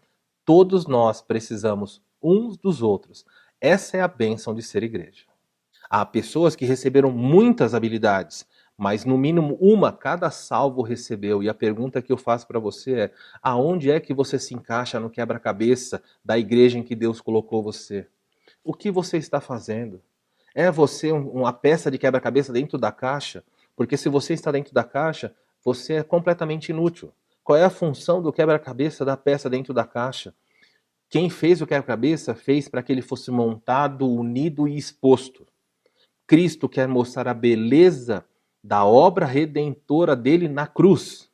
Speaker 9: Todos nós precisamos uns dos outros. Essa é a bênção de ser igreja. Há pessoas que receberam muitas habilidades, mas no mínimo uma cada salvo recebeu. E a pergunta que eu faço para você é: aonde é que você se encaixa no quebra-cabeça da igreja em que Deus colocou você? O que você está fazendo? É você uma peça de quebra-cabeça dentro da caixa? Porque se você está dentro da caixa, você é completamente inútil. Qual é a função do quebra-cabeça da peça dentro da caixa? Quem fez o quebra-cabeça fez para que ele fosse montado, unido e exposto. Cristo quer mostrar a beleza da obra redentora dele na cruz,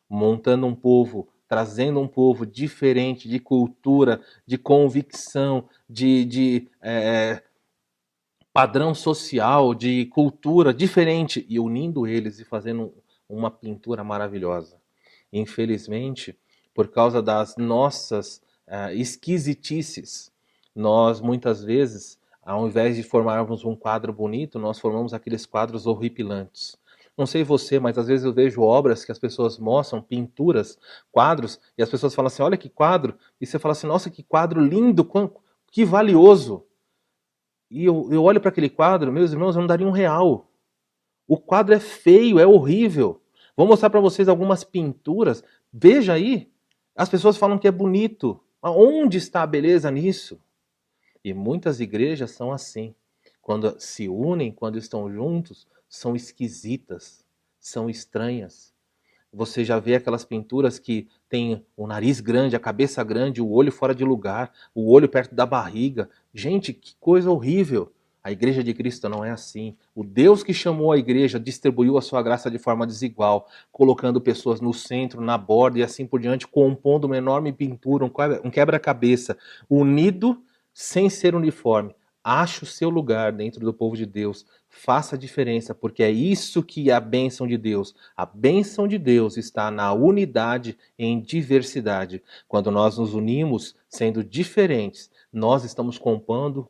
Speaker 9: montando um povo, trazendo um povo diferente de cultura, de convicção, de padrão social, de cultura diferente, e unindo eles e fazendo uma pintura maravilhosa. Infelizmente, por causa das nossas esquisitices, nós muitas vezes, ao invés de formarmos um quadro bonito, nós formamos aqueles quadros horripilantes. Não sei você, mas às vezes eu vejo obras que as pessoas mostram, pinturas, quadros, e as pessoas falam assim, olha que quadro, e você fala assim, nossa, que quadro lindo, que valioso. E eu olho para aquele quadro, meus irmãos, eu não daria R$1. O quadro é feio, é horrível. Vou mostrar para vocês algumas pinturas. Veja aí, as pessoas falam que é bonito. Onde está a beleza nisso? E muitas igrejas são assim. Quando se unem, quando estão juntos, são esquisitas, são estranhas. Você já vê aquelas pinturas que tem o nariz grande, a cabeça grande, o olho fora de lugar, o olho perto da barriga. Gente, que coisa horrível. A igreja de Cristo não é assim. O Deus que chamou a igreja distribuiu a sua graça de forma desigual, colocando pessoas no centro, na borda e assim por diante, compondo uma enorme pintura, um quebra-cabeça, unido sem ser uniforme. Ache o seu lugar dentro do povo de Deus. Faça a diferença, porque é isso que é a bênção de Deus. A bênção de Deus está na unidade em diversidade. Quando nós nos unimos, sendo diferentes, nós estamos compondo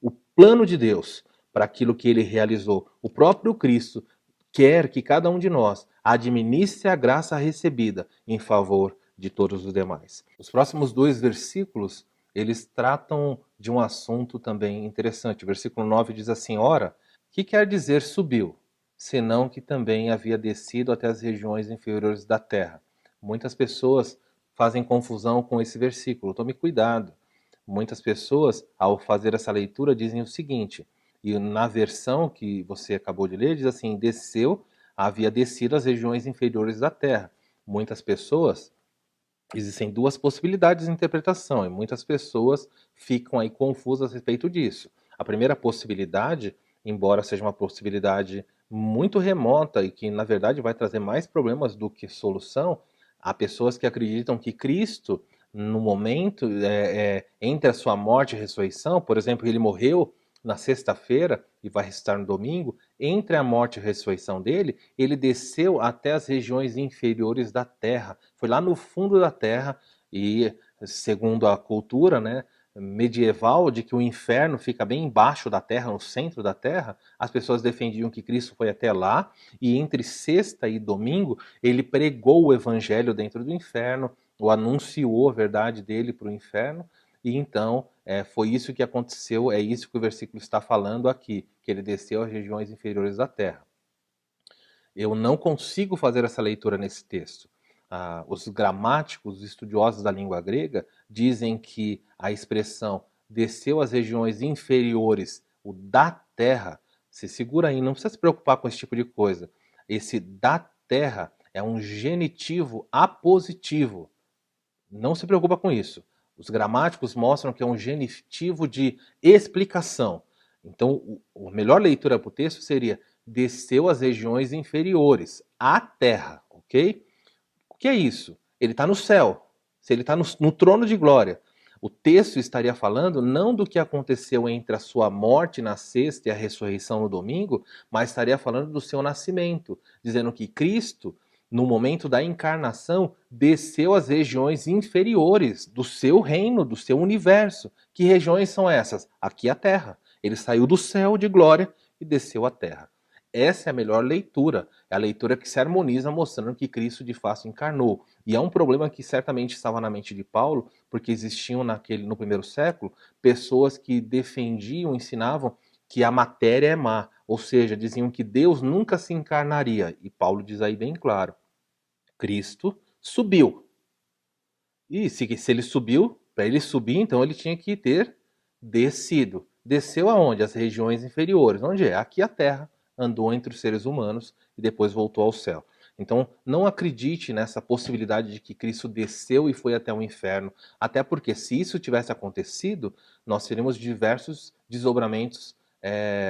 Speaker 9: o plano de Deus para aquilo que ele realizou. O próprio Cristo quer que cada um de nós administre a graça recebida em favor de todos os demais. Os próximos 2 versículos, eles tratam de um assunto também interessante. O versículo 9 diz assim, ora, que quer dizer subiu, senão que também havia descido até as regiões inferiores da terra. Muitas pessoas fazem confusão com esse versículo, tome cuidado. Muitas pessoas, ao fazer essa leitura, dizem o seguinte, e na versão que você acabou de ler, diz assim, desceu, havia descido às regiões inferiores da terra. Muitas pessoas, existem 2 possibilidades de interpretação, e muitas pessoas ficam aí confusas a respeito disso. A primeira possibilidade, embora seja uma possibilidade muito remota e que, na verdade, vai trazer mais problemas do que solução, há pessoas que acreditam que Cristo, no momento entre a sua morte e a ressurreição, por exemplo, ele morreu na sexta-feira e vai ressuscitar no domingo, entre a morte e a ressurreição dele, ele desceu até as regiões inferiores da terra, foi lá no fundo da terra e, segundo a cultura, né, medieval, de que o inferno fica bem embaixo da terra, no centro da terra, as pessoas defendiam que Cristo foi até lá e entre sexta e domingo ele pregou o evangelho dentro do inferno, ou anunciou a verdade dele para o inferno, e então foi isso que aconteceu, é isso que o versículo está falando aqui, que ele desceu às regiões inferiores da terra. Eu não consigo fazer essa leitura nesse texto. Os gramáticos, os estudiosos da língua grega, dizem que a expressão desceu às regiões inferiores, o da terra, se segura aí, não precisa se preocupar com esse tipo de coisa. Esse da terra é um genitivo apositivo. Não se preocupa com isso. Os gramáticos mostram que é um genitivo de explicação. Então, a melhor leitura para o texto seria desceu às regiões inferiores, à terra, ok? O que é isso? Ele está no céu. Se ele está no trono de glória, o texto estaria falando não do que aconteceu entre a sua morte na sexta e a ressurreição no domingo, mas estaria falando do seu nascimento, dizendo que Cristo, no momento da encarnação, desceu às regiões inferiores do seu reino, do seu universo. Que regiões são essas? Aqui a terra. Ele saiu do céu de glória e desceu à terra. Essa é a melhor leitura, é a leitura que se harmoniza mostrando que Cristo de fato encarnou. E é um problema que certamente estava na mente de Paulo, porque existiam no primeiro século pessoas que defendiam, ensinavam que a matéria é má, ou seja, diziam que Deus nunca se encarnaria. E Paulo diz aí bem claro, Cristo subiu. E se ele subiu, para ele subir, então ele tinha que ter descido. Desceu aonde? As regiões inferiores. Onde é? Aqui a terra. Andou entre os seres humanos e depois voltou ao céu. Então, não acredite nessa possibilidade de que Cristo desceu e foi até o inferno, até porque se isso tivesse acontecido, nós teríamos diversos desdobramentos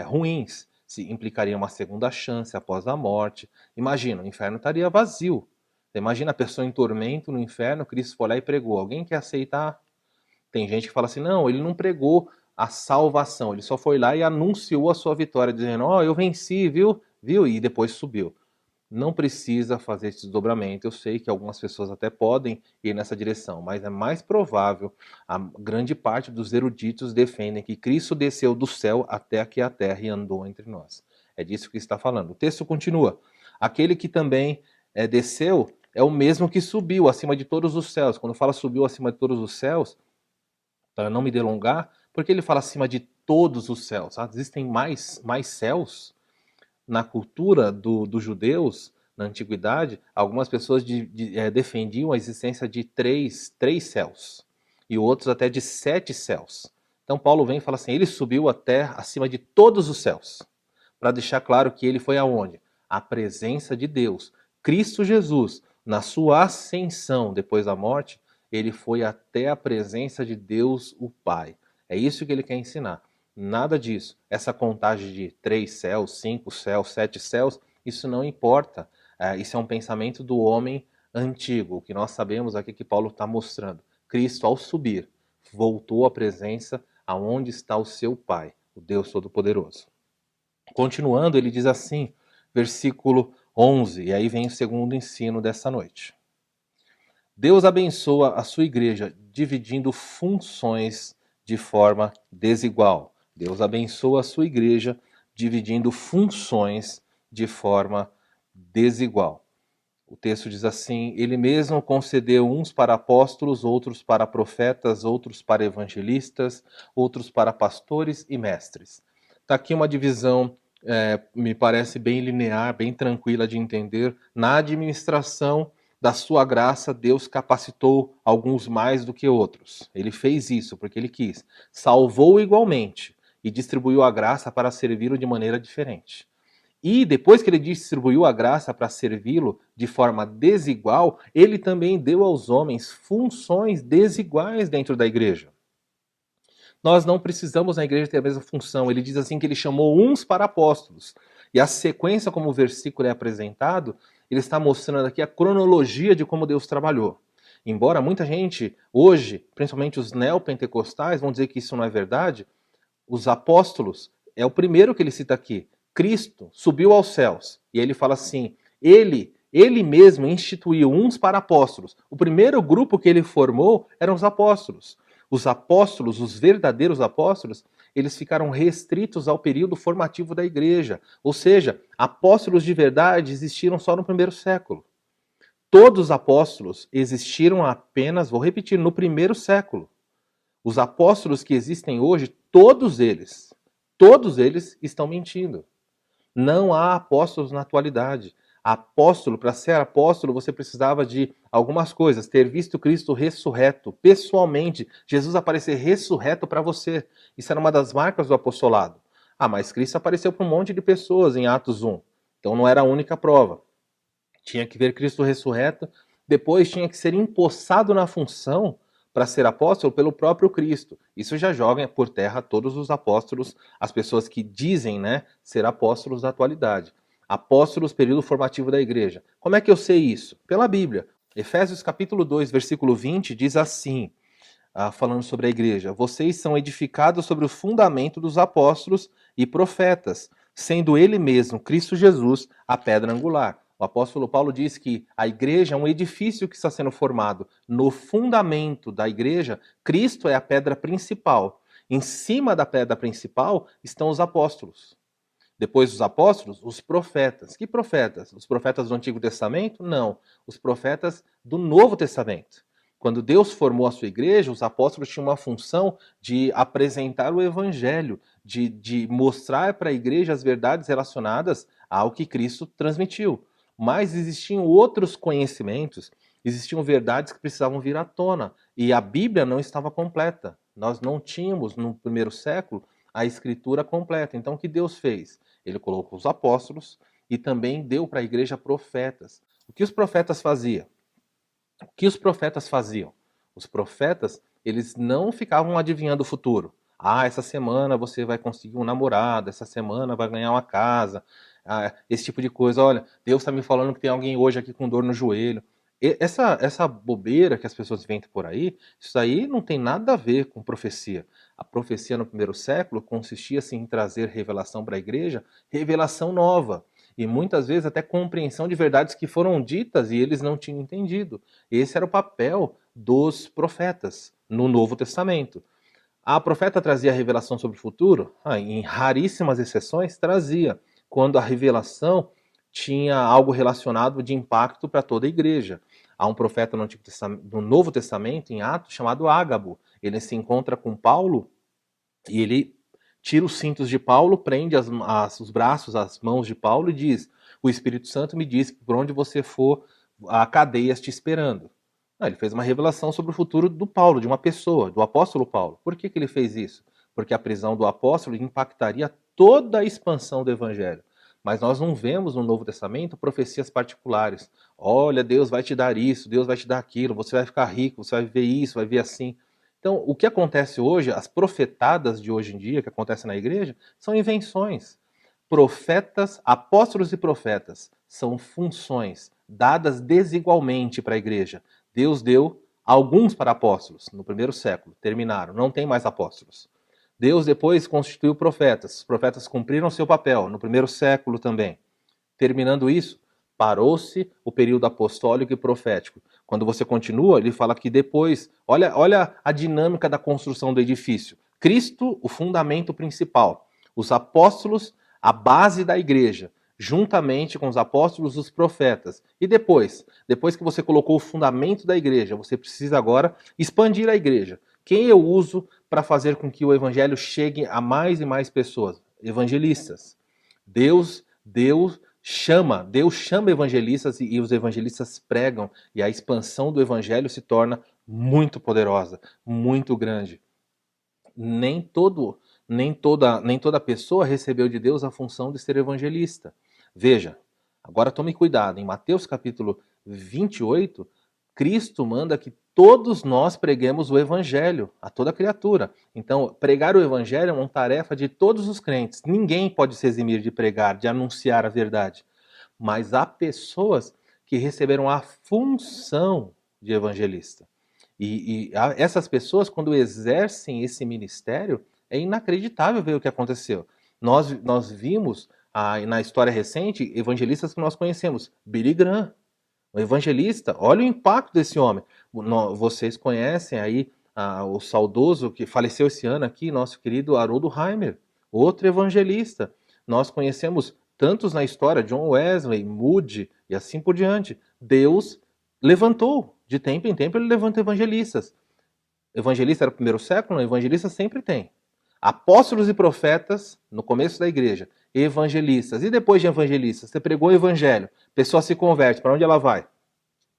Speaker 9: ruins, se implicaria uma segunda chance após a morte. Imagina, o inferno estaria vazio. Imagina a pessoa em tormento no inferno, Cristo foi lá e pregou. Alguém quer aceitar? Tem gente que fala assim, não, ele não pregou a salvação, ele só foi lá e anunciou a sua vitória, dizendo, eu venci, viu? E depois subiu. não precisa fazer esse desdobramento. Eu sei que algumas pessoas até podem ir nessa direção, mas é mais provável, a grande parte dos eruditos defendem que Cristo desceu do céu até aqui a terra e andou entre nós. É disso que está falando. O texto continua. Aquele que também desceu é o mesmo que subiu acima de todos os céus. Quando fala subiu acima de todos os céus, para não me delongar, porque ele fala acima de todos os céus. Existem mais céus? Na cultura dos judeus, na antiguidade, algumas pessoas defendiam a existência de três céus, e outros até de 7 céus. Então Paulo vem e fala assim, ele subiu até acima de todos os céus, para deixar claro que ele foi aonde? A presença de Deus. Cristo Jesus, na sua ascensão depois da morte, ele foi até a presença de Deus o Pai. É isso que ele quer ensinar. Nada disso. Essa contagem de 3 céus, 5 céus, 7 céus, isso não importa. Isso é um pensamento do homem antigo. O que nós sabemos aqui que Paulo está mostrando. Cristo, ao subir, voltou à presença aonde está o seu Pai, o Deus Todo-Poderoso. Continuando, ele diz assim, versículo 11, e aí vem o segundo ensino dessa noite. Deus abençoa a sua igreja, dividindo funções de forma desigual. Deus abençoa a sua igreja, dividindo funções de forma desigual. O texto diz assim, ele mesmo concedeu uns para apóstolos, outros para profetas, outros para evangelistas, outros para pastores e mestres. Está aqui uma divisão, me parece bem linear, bem tranquila de entender. Na administração da sua graça, Deus capacitou alguns mais do que outros. Ele fez isso porque ele quis. Salvou igualmente e distribuiu a graça para servi-lo de maneira diferente. E depois que ele distribuiu a graça para servi-lo de forma desigual, ele também deu aos homens funções desiguais dentro da igreja. Nós não precisamos na igreja ter a mesma função. Ele diz assim que ele chamou uns para apóstolos. E a sequência como o versículo é apresentado, ele está mostrando aqui a cronologia de como Deus trabalhou. Embora muita gente hoje, principalmente os neopentecostais, vão dizer que isso não é verdade, os apóstolos, é o primeiro que ele cita aqui. Cristo subiu aos céus. E aí ele fala assim, ele mesmo instituiu uns para apóstolos. O primeiro grupo que ele formou eram os apóstolos. Os apóstolos, os verdadeiros apóstolos, eles ficaram restritos ao período formativo da igreja. Ou seja, apóstolos de verdade existiram só no primeiro século. Todos os apóstolos existiram apenas, vou repetir, no primeiro século. Os apóstolos que existem hoje, todos eles estão mentindo. Não há apóstolos na atualidade. Apóstolo, para ser apóstolo, você precisava de algumas coisas. Ter visto Cristo ressurreto, pessoalmente. Jesus aparecer ressurreto para você. Isso era uma das marcas do apostolado. Mas Cristo apareceu para um monte de pessoas em Atos 1. Então não era a única prova. Tinha que ver Cristo ressurreto. Depois tinha que ser empossado na função para ser apóstolo pelo próprio Cristo. Isso já joga por terra todos os apóstolos, as pessoas que dizem, ser apóstolos da atualidade. Apóstolos, período formativo da igreja. Como é que eu sei isso? Pela Bíblia. Efésios capítulo 2, versículo 20, diz assim, falando sobre a igreja, vocês são edificados sobre o fundamento dos apóstolos e profetas, sendo ele mesmo, Cristo Jesus, a pedra angular. O apóstolo Paulo diz que a igreja é um edifício que está sendo formado. No fundamento da igreja, Cristo é a pedra principal. Em cima da pedra principal estão os apóstolos. Depois dos apóstolos, os profetas. Que profetas? Os profetas do Antigo Testamento? Não. Os profetas do Novo Testamento. Quando Deus formou a sua igreja, os apóstolos tinham uma função de apresentar o evangelho, de mostrar para a igreja as verdades relacionadas ao que Cristo transmitiu. Mas existiam outros conhecimentos, existiam verdades que precisavam vir à tona. E a Bíblia não estava completa. Nós não tínhamos, no primeiro século, a escritura completa. Então, o que Deus fez? Ele colocou os apóstolos e também deu para a igreja profetas. O que os profetas faziam? Os profetas, eles não ficavam adivinhando o futuro. Essa semana você vai conseguir um namorado, essa semana vai ganhar uma casa, esse tipo de coisa. Olha, Deus está me falando que tem alguém hoje aqui com dor no joelho. Essa bobeira que as pessoas inventam por aí, isso aí não tem nada a ver com profecia. A profecia no primeiro século consistia assim, em trazer revelação para a igreja, revelação nova. e muitas vezes até compreensão de verdades que foram ditas e eles não tinham entendido. Esse era o papel dos profetas no Novo Testamento. A profeta trazia a revelação sobre o futuro? Em raríssimas exceções trazia, quando a revelação tinha algo relacionado de impacto para toda a igreja. Há um profeta no Novo Testamento, em Atos, chamado Ágabo. Ele se encontra com Paulo e ele tira os cintos de Paulo, prende os braços, as mãos de Paulo e diz: o Espírito Santo me disse que por onde você for, há cadeias te esperando. Ele fez uma revelação sobre o futuro do Paulo, de uma pessoa, do apóstolo Paulo. Por que ele fez isso? Porque a prisão do apóstolo impactaria toda a expansão do evangelho. Mas nós não vemos no Novo Testamento profecias particulares. Olha, Deus vai te dar isso, Deus vai te dar aquilo, você vai ficar rico, você vai ver isso, vai ver assim. Então, o que acontece hoje, as profetadas de hoje em dia, que acontecem na igreja, são invenções. Profetas, apóstolos e profetas são funções dadas desigualmente para a igreja. Deus deu alguns para apóstolos no primeiro século, terminaram, não tem mais apóstolos. Deus depois constituiu profetas, os profetas cumpriram seu papel no primeiro século também. Terminando isso, parou-se o período apostólico e profético. Quando você continua, ele fala que depois, olha a dinâmica da construção do edifício. Cristo, o fundamento principal. Os apóstolos, a base da igreja. Juntamente com os apóstolos, os profetas. E depois que você colocou o fundamento da igreja, você precisa agora expandir a igreja. Quem eu uso para fazer com que o evangelho chegue a mais e mais pessoas? Evangelistas. Deus chama evangelistas e os evangelistas pregam, e a expansão do evangelho se torna muito poderosa, muito grande. Nem toda pessoa recebeu de Deus a função de ser evangelista. Veja, agora tome cuidado, em Mateus capítulo 28, Cristo manda que todos nós preguemos o evangelho a toda criatura. Então, pregar o evangelho é uma tarefa de todos os crentes. Ninguém pode se eximir de pregar, de anunciar a verdade. Mas há pessoas que receberam a função de evangelista. E essas pessoas, quando exercem esse ministério, é inacreditável ver o que aconteceu. Nós vimos na história recente evangelistas que nós conhecemos. Billy Graham, o evangelista, olha o impacto desse homem. Vocês conhecem aí o saudoso que faleceu esse ano aqui, nosso querido Haroldo Heimer, outro evangelista. Nós conhecemos tantos na história, John Wesley, Moody e assim por diante. Deus levantou, de tempo em tempo ele levanta evangelistas. Evangelista era o primeiro século, não, evangelista sempre tem. Apóstolos e profetas, no começo da igreja, evangelistas. E depois de evangelistas, você pregou o evangelho, a pessoa se converte, para onde ela vai?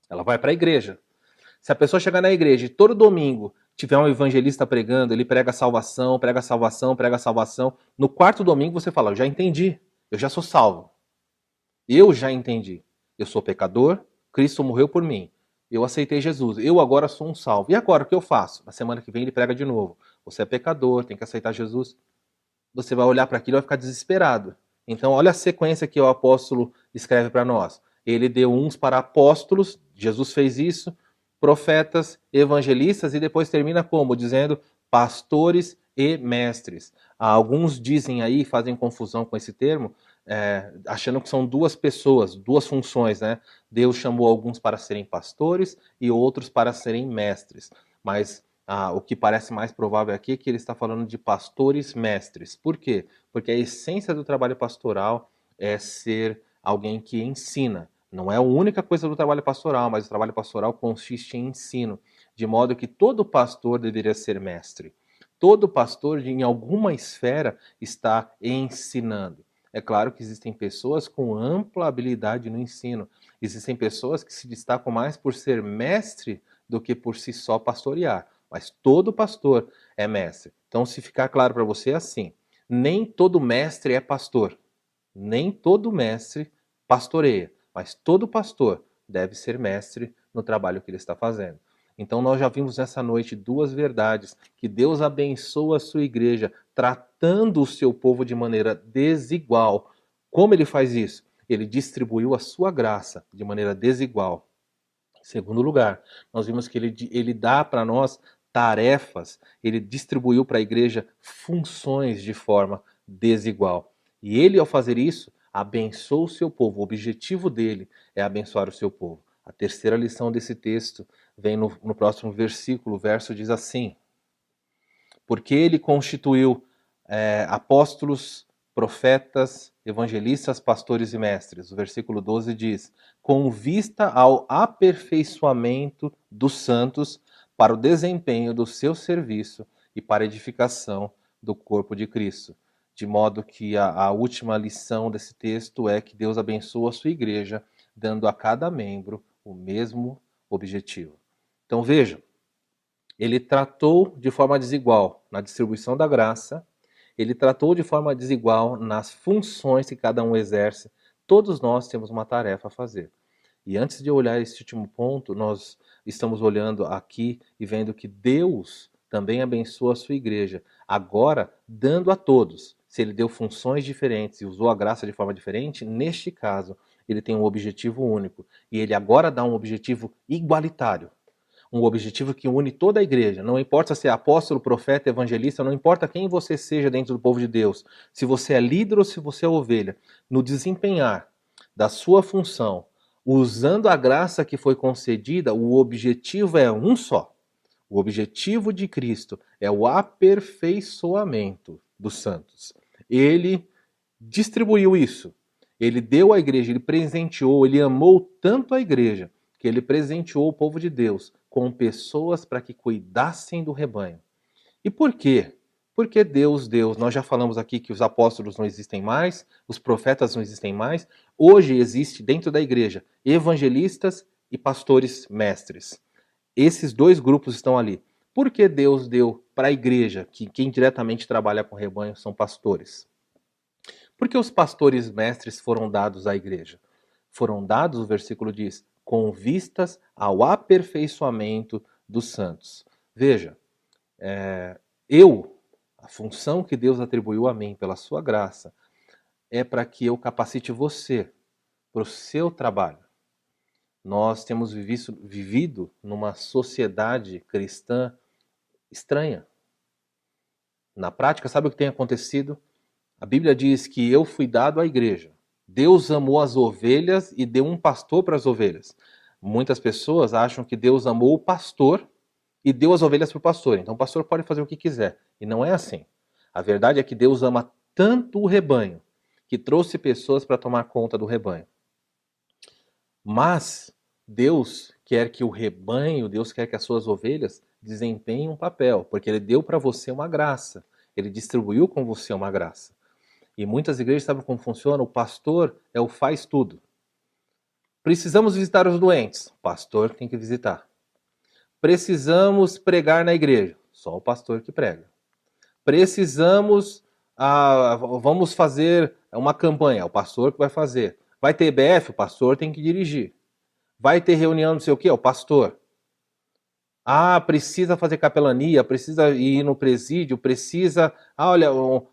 Speaker 9: Ela vai para a igreja. Se a pessoa chegar na igreja e todo domingo tiver um evangelista pregando, ele prega salvação, prega salvação, prega salvação, no quarto domingo você fala: eu já entendi, eu já sou salvo. Eu já entendi. Eu sou pecador, Cristo morreu por mim. Eu aceitei Jesus, eu agora sou um salvo. E agora o que eu faço? Na semana que vem ele prega de novo. Você é pecador, tem que aceitar Jesus. Você vai olhar para aquilo e vai ficar desesperado. Então olha a sequência que o apóstolo escreve para nós. Ele deu uns para apóstolos, Jesus fez isso, profetas, evangelistas, e depois termina como? Dizendo pastores e mestres. Alguns dizem aí, fazem confusão com esse termo, achando que são duas pessoas, duas funções, né? Deus chamou alguns para serem pastores e outros para serem mestres. Mas o que parece mais provável aqui é que ele está falando de pastores mestres. Por quê? Porque a essência do trabalho pastoral é ser alguém que ensina. Não é a única coisa do trabalho pastoral, mas o trabalho pastoral consiste em ensino, de modo que todo pastor deveria ser mestre. Todo pastor, em alguma esfera, está ensinando. É claro que existem pessoas com ampla habilidade no ensino. Existem pessoas que se destacam mais por ser mestre do que por si só pastorear. Mas todo pastor é mestre. Então, se ficar claro para você, é assim: nem todo mestre é pastor. Nem todo mestre pastoreia. Mas todo pastor deve ser mestre no trabalho que ele está fazendo. Então nós já vimos nessa noite duas verdades: que Deus abençoa a sua igreja, tratando o seu povo de maneira desigual. Como ele faz isso? Ele distribuiu a sua graça de maneira desigual. Em segundo lugar, nós vimos que ele dá para nós tarefas, ele distribuiu para a igreja funções de forma desigual. E ele, ao fazer isso, abençoa o seu povo. O objetivo dele é abençoar o seu povo. A terceira lição desse texto vem no próximo versículo. O verso diz assim: porque ele constituiu apóstolos, profetas, evangelistas, pastores e mestres. O versículo 12 diz: com vista ao aperfeiçoamento dos santos para o desempenho do seu serviço e para a edificação do corpo de Cristo. De modo que a última lição desse texto é que Deus abençoa a sua igreja, dando a cada membro o mesmo objetivo. Então vejam, ele tratou de forma desigual na distribuição da graça, ele tratou de forma desigual nas funções que cada um exerce. Todos nós temos uma tarefa a fazer. E antes de olhar esse último ponto, nós estamos olhando aqui e vendo que Deus também abençoa a sua igreja, agora dando a todos. Se ele deu funções diferentes e usou a graça de forma diferente, neste caso, ele tem um objetivo único. E ele agora dá um objetivo igualitário. Um objetivo que une toda a igreja. Não importa se é apóstolo, profeta, evangelista, não importa quem você seja dentro do povo de Deus. Se você é líder ou se você é ovelha, no desempenhar da sua função, usando a graça que foi concedida, o objetivo é um só. O objetivo de Cristo é o aperfeiçoamento dos santos. Ele distribuiu isso. Ele deu à igreja, ele presenteou, ele amou tanto a igreja, que ele presenteou o povo de Deus com pessoas para que cuidassem do rebanho. E por quê? Porque Deus, nós já falamos aqui que os apóstolos não existem mais, os profetas não existem mais. Hoje existe dentro da igreja evangelistas e pastores mestres. Esses dois grupos estão ali. Por que Deus deu para a igreja, que quem diretamente trabalha com rebanho são pastores? Porque os pastores mestres foram dados à igreja? Foram dados, o versículo diz, com vistas ao aperfeiçoamento dos santos. Veja, a função que Deus atribuiu a mim pela sua graça é para que eu capacite você para o seu trabalho. Nós temos vivido numa sociedade cristã estranha. Na prática, sabe o que tem acontecido? A Bíblia diz que eu fui dado à igreja. Deus amou as ovelhas e deu um pastor para as ovelhas. Muitas pessoas acham que Deus amou o pastor e deu as ovelhas para o pastor. Então o pastor pode fazer o que quiser. E não é assim. A verdade é que Deus ama tanto o rebanho que trouxe pessoas para tomar conta do rebanho. Mas Deus quer que o rebanho, Deus quer que as suas ovelhas desempenhem um papel, porque Ele deu para você uma graça. Ele distribuiu com você uma graça. E muitas igrejas sabem como funciona? O pastor é o faz tudo. Precisamos visitar os doentes. O pastor tem que visitar. Precisamos pregar na igreja. Só o pastor que prega. Precisamos, vamos fazer uma campanha. O pastor que vai fazer. Vai ter EBF? O pastor tem que dirigir. Vai ter reunião não sei o quê? O pastor. Precisa fazer capelania, precisa ir no presídio, precisa...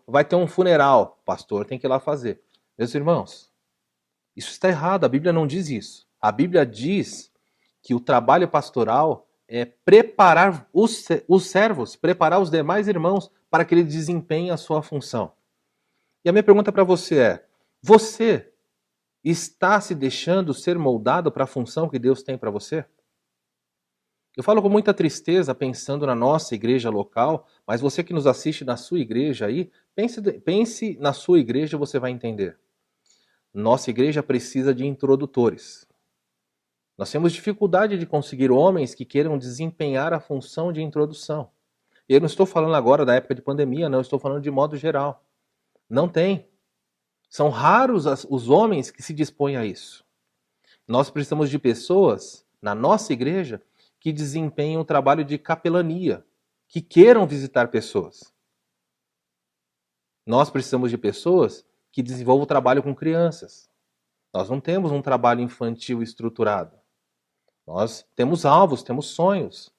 Speaker 9: vai ter um funeral. O pastor tem que ir lá fazer. Meus irmãos, isso está errado, a Bíblia não diz isso. A Bíblia diz que o trabalho pastoral é preparar os servos, preparar os demais irmãos para que eles desempenhem a sua função. E a minha pergunta para você é, você está se deixando ser moldado para a função que Deus tem para você? Eu falo com muita tristeza pensando na nossa igreja local, mas você que nos assiste na sua igreja aí, pense na sua igreja e você vai entender. Nossa igreja precisa de introdutores. Nós temos dificuldade de conseguir homens que queiram desempenhar a função de introdução. Eu não estou falando agora da época de pandemia, não, estou falando de modo geral. Não tem. São raros os homens que se dispõem a isso. Nós precisamos de pessoas na nossa igreja que desempenhem um trabalho de capelania, que queiram visitar pessoas. Nós precisamos de pessoas que desenvolvam o trabalho com crianças. Nós não temos um trabalho infantil estruturado. Nós temos alvos, temos sonhos.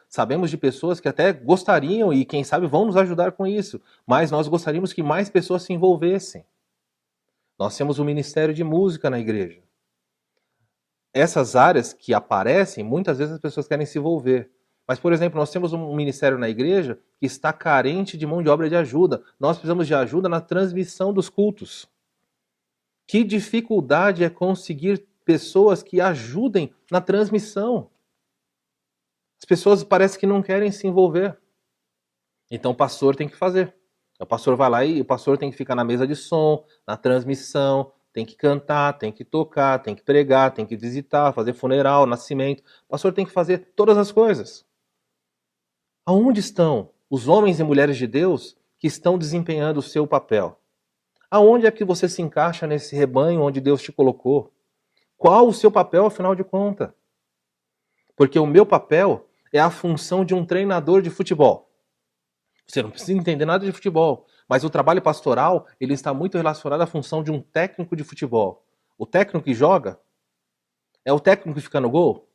Speaker 9: Sabemos de pessoas que até gostariam e quem sabe vão nos ajudar com isso, mas nós gostaríamos que mais pessoas se envolvessem. Nós temos um ministério de música na igreja. Essas áreas que aparecem, muitas vezes as pessoas querem se envolver. Mas, por exemplo, nós temos um ministério na igreja que está carente de mão de obra de ajuda. Nós precisamos de ajuda na transmissão dos cultos. Que dificuldade é conseguir pessoas que ajudem na transmissão. As pessoas parecem que não querem se envolver. Então o pastor tem que fazer. O pastor vai lá e o pastor tem que ficar na mesa de som, na transmissão, tem que cantar, tem que tocar, tem que pregar, tem que visitar, fazer funeral, nascimento. O pastor tem que fazer todas as coisas. Aonde estão os homens e mulheres de Deus que estão desempenhando o seu papel? Aonde é que você se encaixa nesse rebanho onde Deus te colocou? Qual o seu papel, afinal de contas? Porque o meu papel é a função de um treinador de futebol. Você não precisa entender nada de futebol, mas o trabalho pastoral ele está muito relacionado à função de um técnico de futebol. O técnico que joga? É o técnico que fica no gol?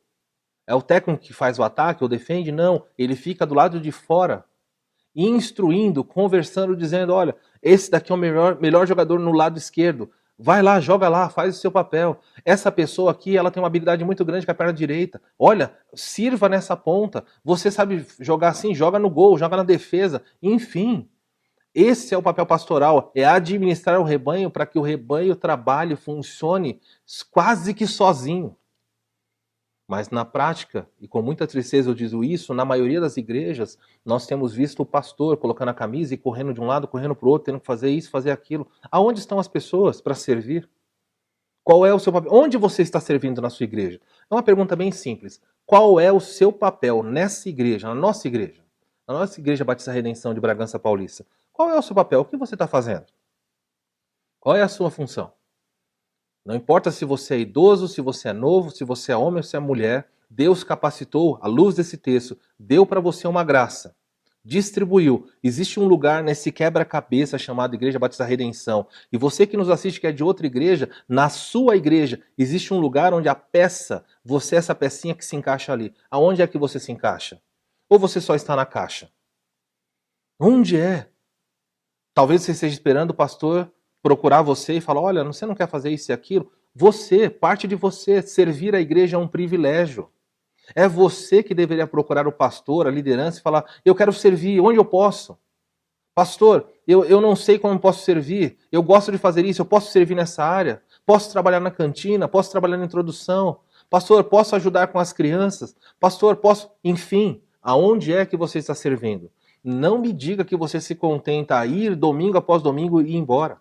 Speaker 9: É o técnico que faz o ataque ou defende? Não, ele fica do lado de fora, instruindo, conversando, dizendo, olha, esse daqui é o melhor jogador no lado esquerdo. Vai lá, joga lá, faz o seu papel. Essa pessoa aqui, ela tem uma habilidade muito grande com a perna direita. Olha, sirva nessa ponta. Você sabe jogar assim? Joga no gol, joga na defesa. Enfim, esse é o papel pastoral. É administrar o rebanho para que o rebanho trabalhe, funcione quase que sozinho. Mas na prática, e com muita tristeza eu digo isso, na maioria das igrejas, nós temos visto o pastor colocando a camisa e correndo de um lado, correndo para o outro, tendo que fazer isso, fazer aquilo. Aonde estão as pessoas para servir? Qual é o seu papel? Onde você está servindo na sua igreja? É uma pergunta bem simples. Qual é o seu papel nessa igreja, na nossa igreja Batista Redenção de Bragança Paulista? Qual é o seu papel? O que você está fazendo? Qual é a sua função? Não importa se você é idoso, se você é novo, se você é homem ou se é mulher, Deus capacitou, à luz desse texto, deu para você uma graça, distribuiu. Existe um lugar nesse quebra-cabeça chamado Igreja Batista Redenção. E você que nos assiste que é de outra igreja, na sua igreja existe um lugar onde a peça, você é essa pecinha que se encaixa ali. Aonde é que você se encaixa? Ou você só está na caixa? Onde é? Talvez você esteja esperando o pastor procurar você e falar, olha, você não quer fazer isso e aquilo? Você, parte de você, servir a igreja é um privilégio. É você que deveria procurar o pastor, a liderança e falar, eu quero servir, onde eu posso? Pastor, eu não sei como eu posso servir, eu gosto de fazer isso, eu posso servir nessa área, posso trabalhar na cantina, posso trabalhar na introdução, pastor, posso ajudar com as crianças, pastor, posso, enfim, aonde é que você está servindo? Não me diga que você se contenta a ir domingo após domingo e ir embora.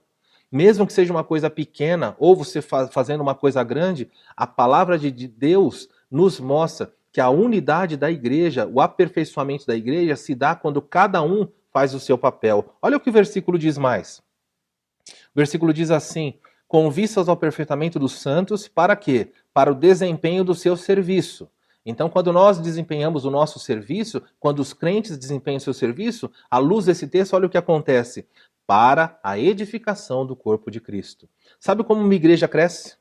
Speaker 9: Mesmo que seja uma coisa pequena, ou você fazendo uma coisa grande, a palavra de Deus nos mostra que a unidade da igreja, o aperfeiçoamento da igreja se dá quando cada um faz o seu papel. Olha o que o versículo diz mais. O versículo diz assim, com vistas ao aperfeiçoamento dos santos, para quê? Para o desempenho do seu serviço. Então, quando nós desempenhamos o nosso serviço, quando os crentes desempenham o seu serviço, à luz desse texto, olha o que acontece. Para a edificação do corpo de Cristo. Sabe como uma igreja cresce?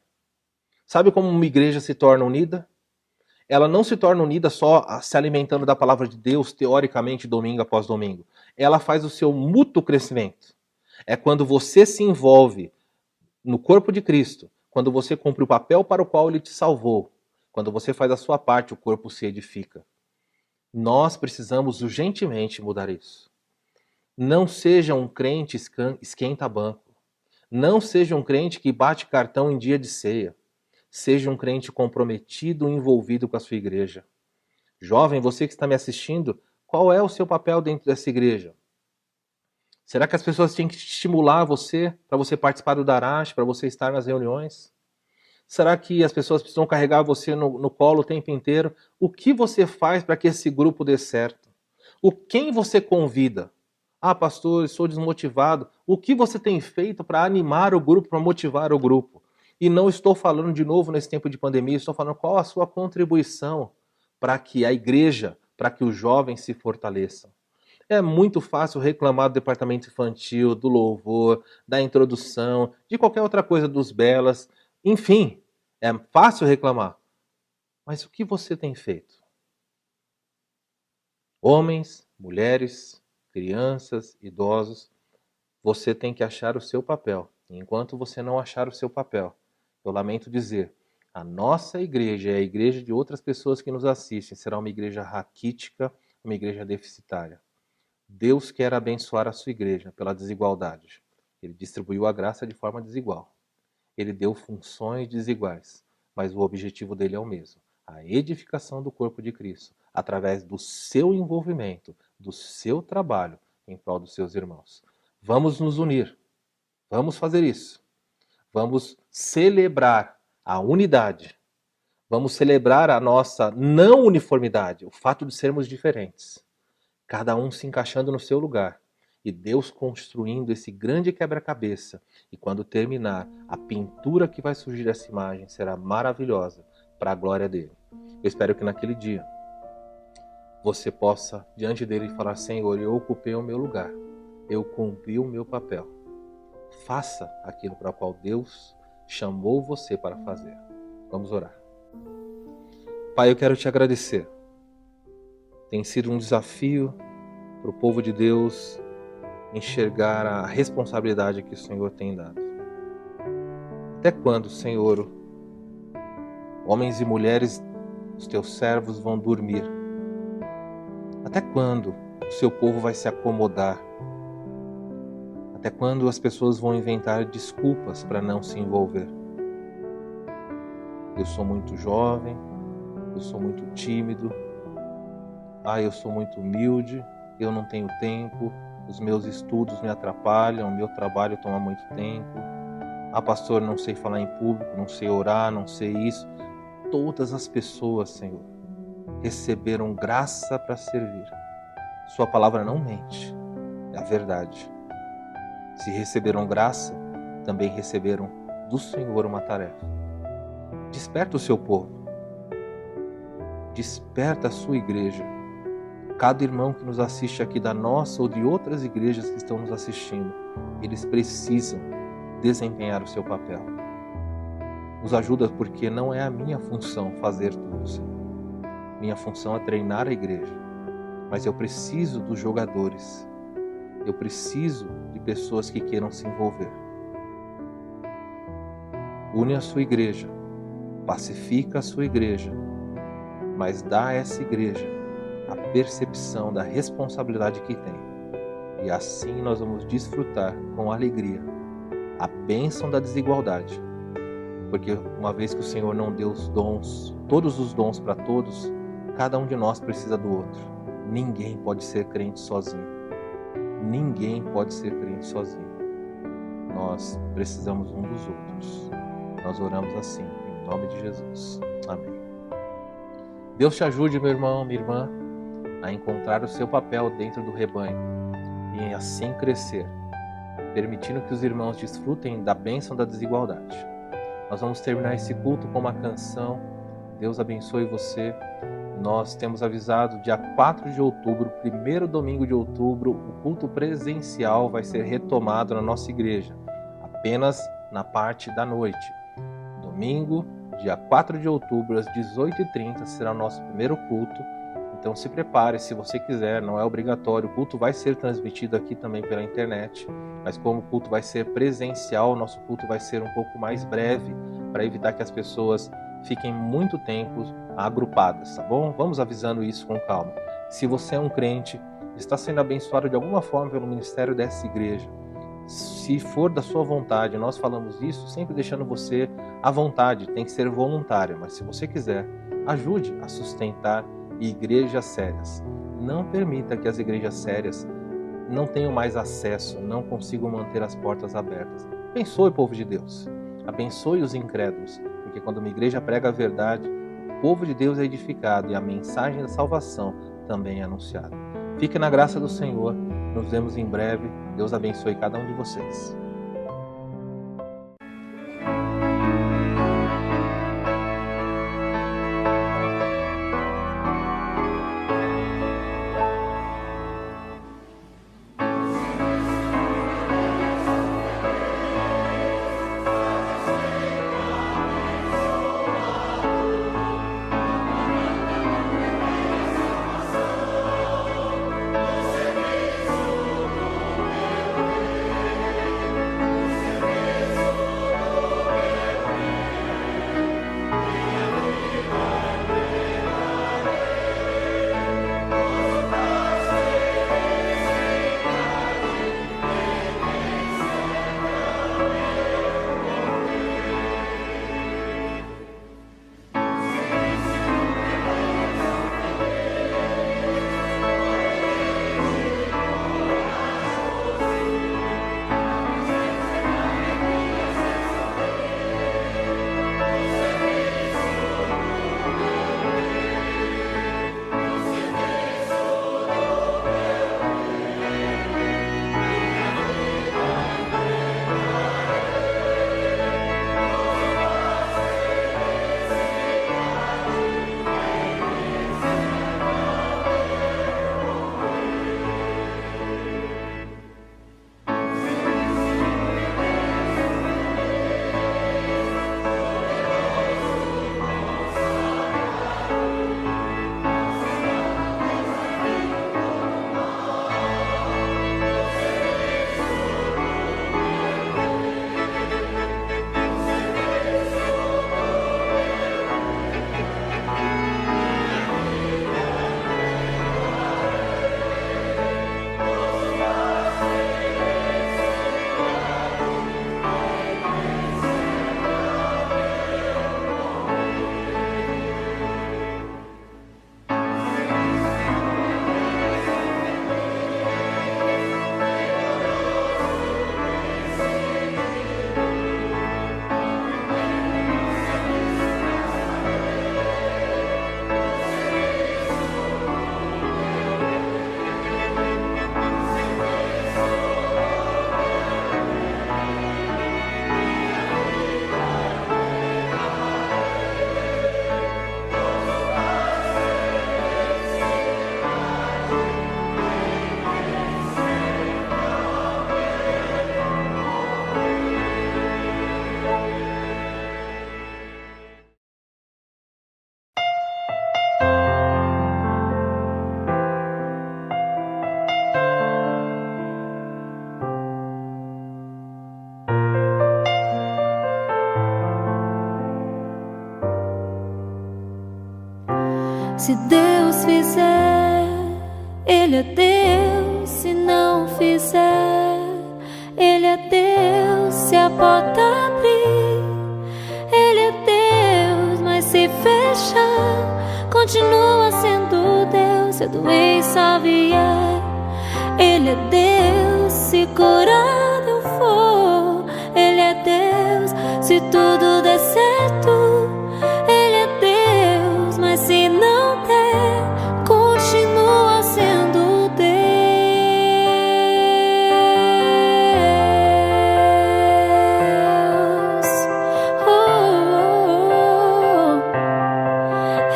Speaker 9: Sabe como uma igreja se torna unida? Ela não se torna unida só se alimentando da palavra de Deus, teoricamente, domingo após domingo. Ela faz o seu mútuo crescimento. É quando você se envolve no corpo de Cristo, quando você cumpre o papel para o qual Ele te salvou, quando você faz a sua parte, o corpo se edifica. Nós precisamos urgentemente mudar isso. Não seja um crente esquenta-banco. Não seja um crente que bate cartão em dia de ceia. Seja um crente comprometido e envolvido com a sua igreja. Jovem, você que está me assistindo, qual é o seu papel dentro dessa igreja? Será que as pessoas têm que estimular você para você participar do Darash, para você estar nas reuniões? Será que as pessoas precisam carregar você no colo o tempo inteiro? O que você faz para que esse grupo dê certo? Quem você convida? Ah, pastor, estou desmotivado. O que você tem feito para animar o grupo, para motivar o grupo? E não estou falando de novo nesse tempo de pandemia, estou falando qual a sua contribuição para que a igreja, para que os jovens se fortaleçam. É muito fácil reclamar do departamento infantil, do louvor, da introdução, de qualquer outra coisa, dos belas. Enfim, é fácil reclamar. Mas o que você tem feito? Homens, mulheres, crianças, idosos, você tem que achar o seu papel. Enquanto você não achar o seu papel, eu lamento dizer, a nossa igreja e a igreja de outras pessoas que nos assistem será uma igreja raquítica, uma igreja deficitária. Deus quer abençoar a sua igreja pela desigualdade. Ele distribuiu a graça de forma desigual. Ele deu funções desiguais, mas o objetivo dele é o mesmo: a edificação do corpo de Cristo, através do seu envolvimento, do seu trabalho em prol dos seus irmãos. Vamos nos unir, vamos fazer isso. Vamos celebrar a unidade. Vamos celebrar a nossa não uniformidade, o fato de sermos diferentes. Cada um se encaixando no seu lugar. E Deus construindo esse grande quebra-cabeça. E quando terminar, a pintura que vai surgir dessa imagem será maravilhosa para a glória dele. Eu espero que naquele dia você possa, diante dele, falar: Senhor, eu ocupei o meu lugar. Eu cumpri o meu papel. Faça aquilo para o qual Deus chamou você para fazer. Vamos orar. Pai, eu quero te agradecer. Tem sido um desafio para o povo de Deus enxergar a responsabilidade que o Senhor tem dado. Até quando, Senhor, homens e mulheres, os teus servos, vão dormir? Até quando o seu povo vai se acomodar? Até quando as pessoas vão inventar desculpas para não se envolver? Eu sou muito jovem, eu sou muito tímido, eu sou muito humilde, eu não tenho tempo, os meus estudos me atrapalham, o meu trabalho toma muito tempo. Pastor, não sei falar em público, não sei orar, não sei isso. Todas as pessoas, Senhor, receberam graça para servir. Sua palavra não mente, é a verdade. Se receberam graça, também receberam do Senhor uma tarefa. Desperta o seu povo. Desperta a sua igreja. Cada irmão que nos assiste aqui da nossa ou de outras igrejas que estão nos assistindo, eles precisam desempenhar o seu papel. Nos ajuda, porque não é a minha função fazer tudo, Senhor. Minha função é treinar a igreja. Mas eu preciso dos jogadores. Eu preciso de pessoas que queiram se envolver. Une a sua igreja, pacifica a sua igreja, mas dá a essa igreja a percepção da responsabilidade que tem. E assim nós vamos desfrutar com alegria a bênção da desigualdade. Porque uma vez que o Senhor não deu os dons, todos os dons para todos, cada um de nós precisa do outro. Ninguém pode ser crente sozinho. Ninguém pode ser crente sozinho. Nós precisamos um dos outros. Nós oramos assim, em nome de Jesus. Amém. Deus te ajude, meu irmão, minha irmã, a encontrar o seu papel dentro do rebanho e assim crescer, permitindo que os irmãos desfrutem da bênção da desigualdade. Nós vamos terminar esse culto com uma canção. Deus abençoe você. Nós temos avisado, dia 4 de outubro, primeiro domingo de outubro, o culto presencial vai ser retomado na nossa igreja, apenas na parte da noite. Domingo, dia 4 de outubro, às 18h30, será o nosso primeiro culto. Então se prepare, se você quiser, não é obrigatório. O culto vai ser transmitido aqui também pela internet, mas como o culto vai ser presencial, o nosso culto vai ser um pouco mais breve, para evitar que as pessoas fiquem muito tempo agrupadas, tá bom? Vamos avisando isso com calma. Se você é um crente, está sendo abençoado de alguma forma pelo ministério dessa igreja, se for da sua vontade, nós falamos isso sempre deixando você à vontade, tem que ser voluntário, mas se você quiser, ajude a sustentar igrejas sérias. Não permita que as igrejas sérias não tenham mais acesso, não consigam manter as portas abertas. Abençoe o povo de Deus, abençoe os incrédulos, porque quando uma igreja prega a verdade, o povo de Deus é edificado e a mensagem da salvação também é anunciada. Fique na graça do Senhor, nos vemos em breve. Deus abençoe cada um de vocês.
Speaker 3: Se Deus fizer, Ele é Deus. Se não fizer, Ele é Deus. Se a porta abrir, Ele é Deus. Mas se fechar, continua sendo Deus. Se a doença vier, Ele é Deus. Se curado eu for, Ele é Deus. Se tudo der certo, Ele é Deus. Mas se não der, continua sendo Deus.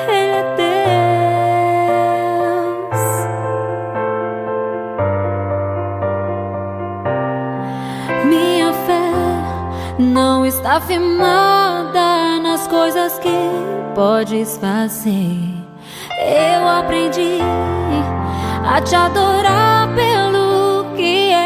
Speaker 3: Ele é Deus. Minha fé não está firmada nas coisas que podes fazer. Eu aprendi a te adorar pelo que és.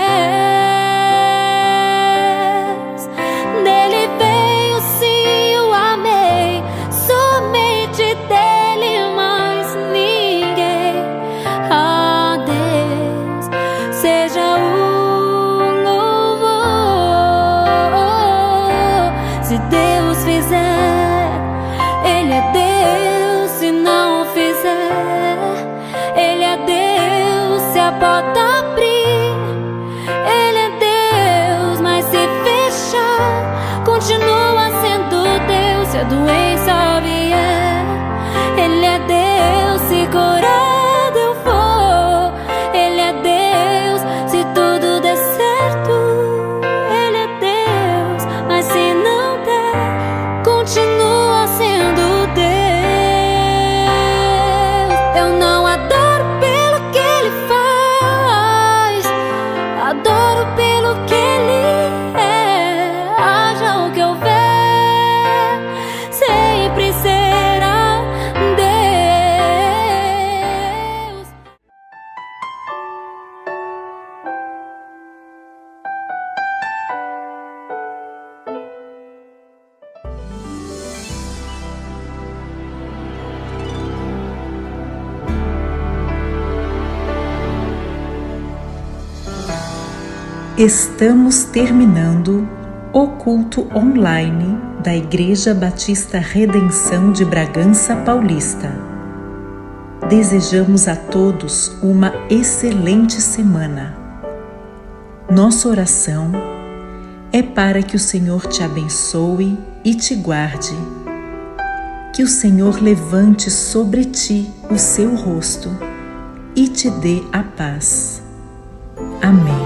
Speaker 3: Dele veio, sim, eu amei. Somente dele, mais ninguém. A Deus seja o louvor. Se Deus fizer, Ele é Deus. Se não fizer, Ele é Deus. Se a porta abrir, Ele é Deus. Mas se fechar, continua sendo Deus. Se a doença vier, Ele é Deus. Se curado eu for, Ele é Deus. Se tudo der certo, Ele é Deus. Mas se não der, continua sendo Deus. Eu não adoro pelo que Ele faz, adoro pelo que Ele é. Haja o que houver, sempre será Deus.
Speaker 1: Estamos terminando o culto online da Igreja Batista Redenção de Bragança Paulista. Desejamos a todos uma excelente semana. Nossa oração é para que o Senhor te abençoe e te guarde. Que o Senhor levante sobre ti o seu rosto e te dê a paz. Amém.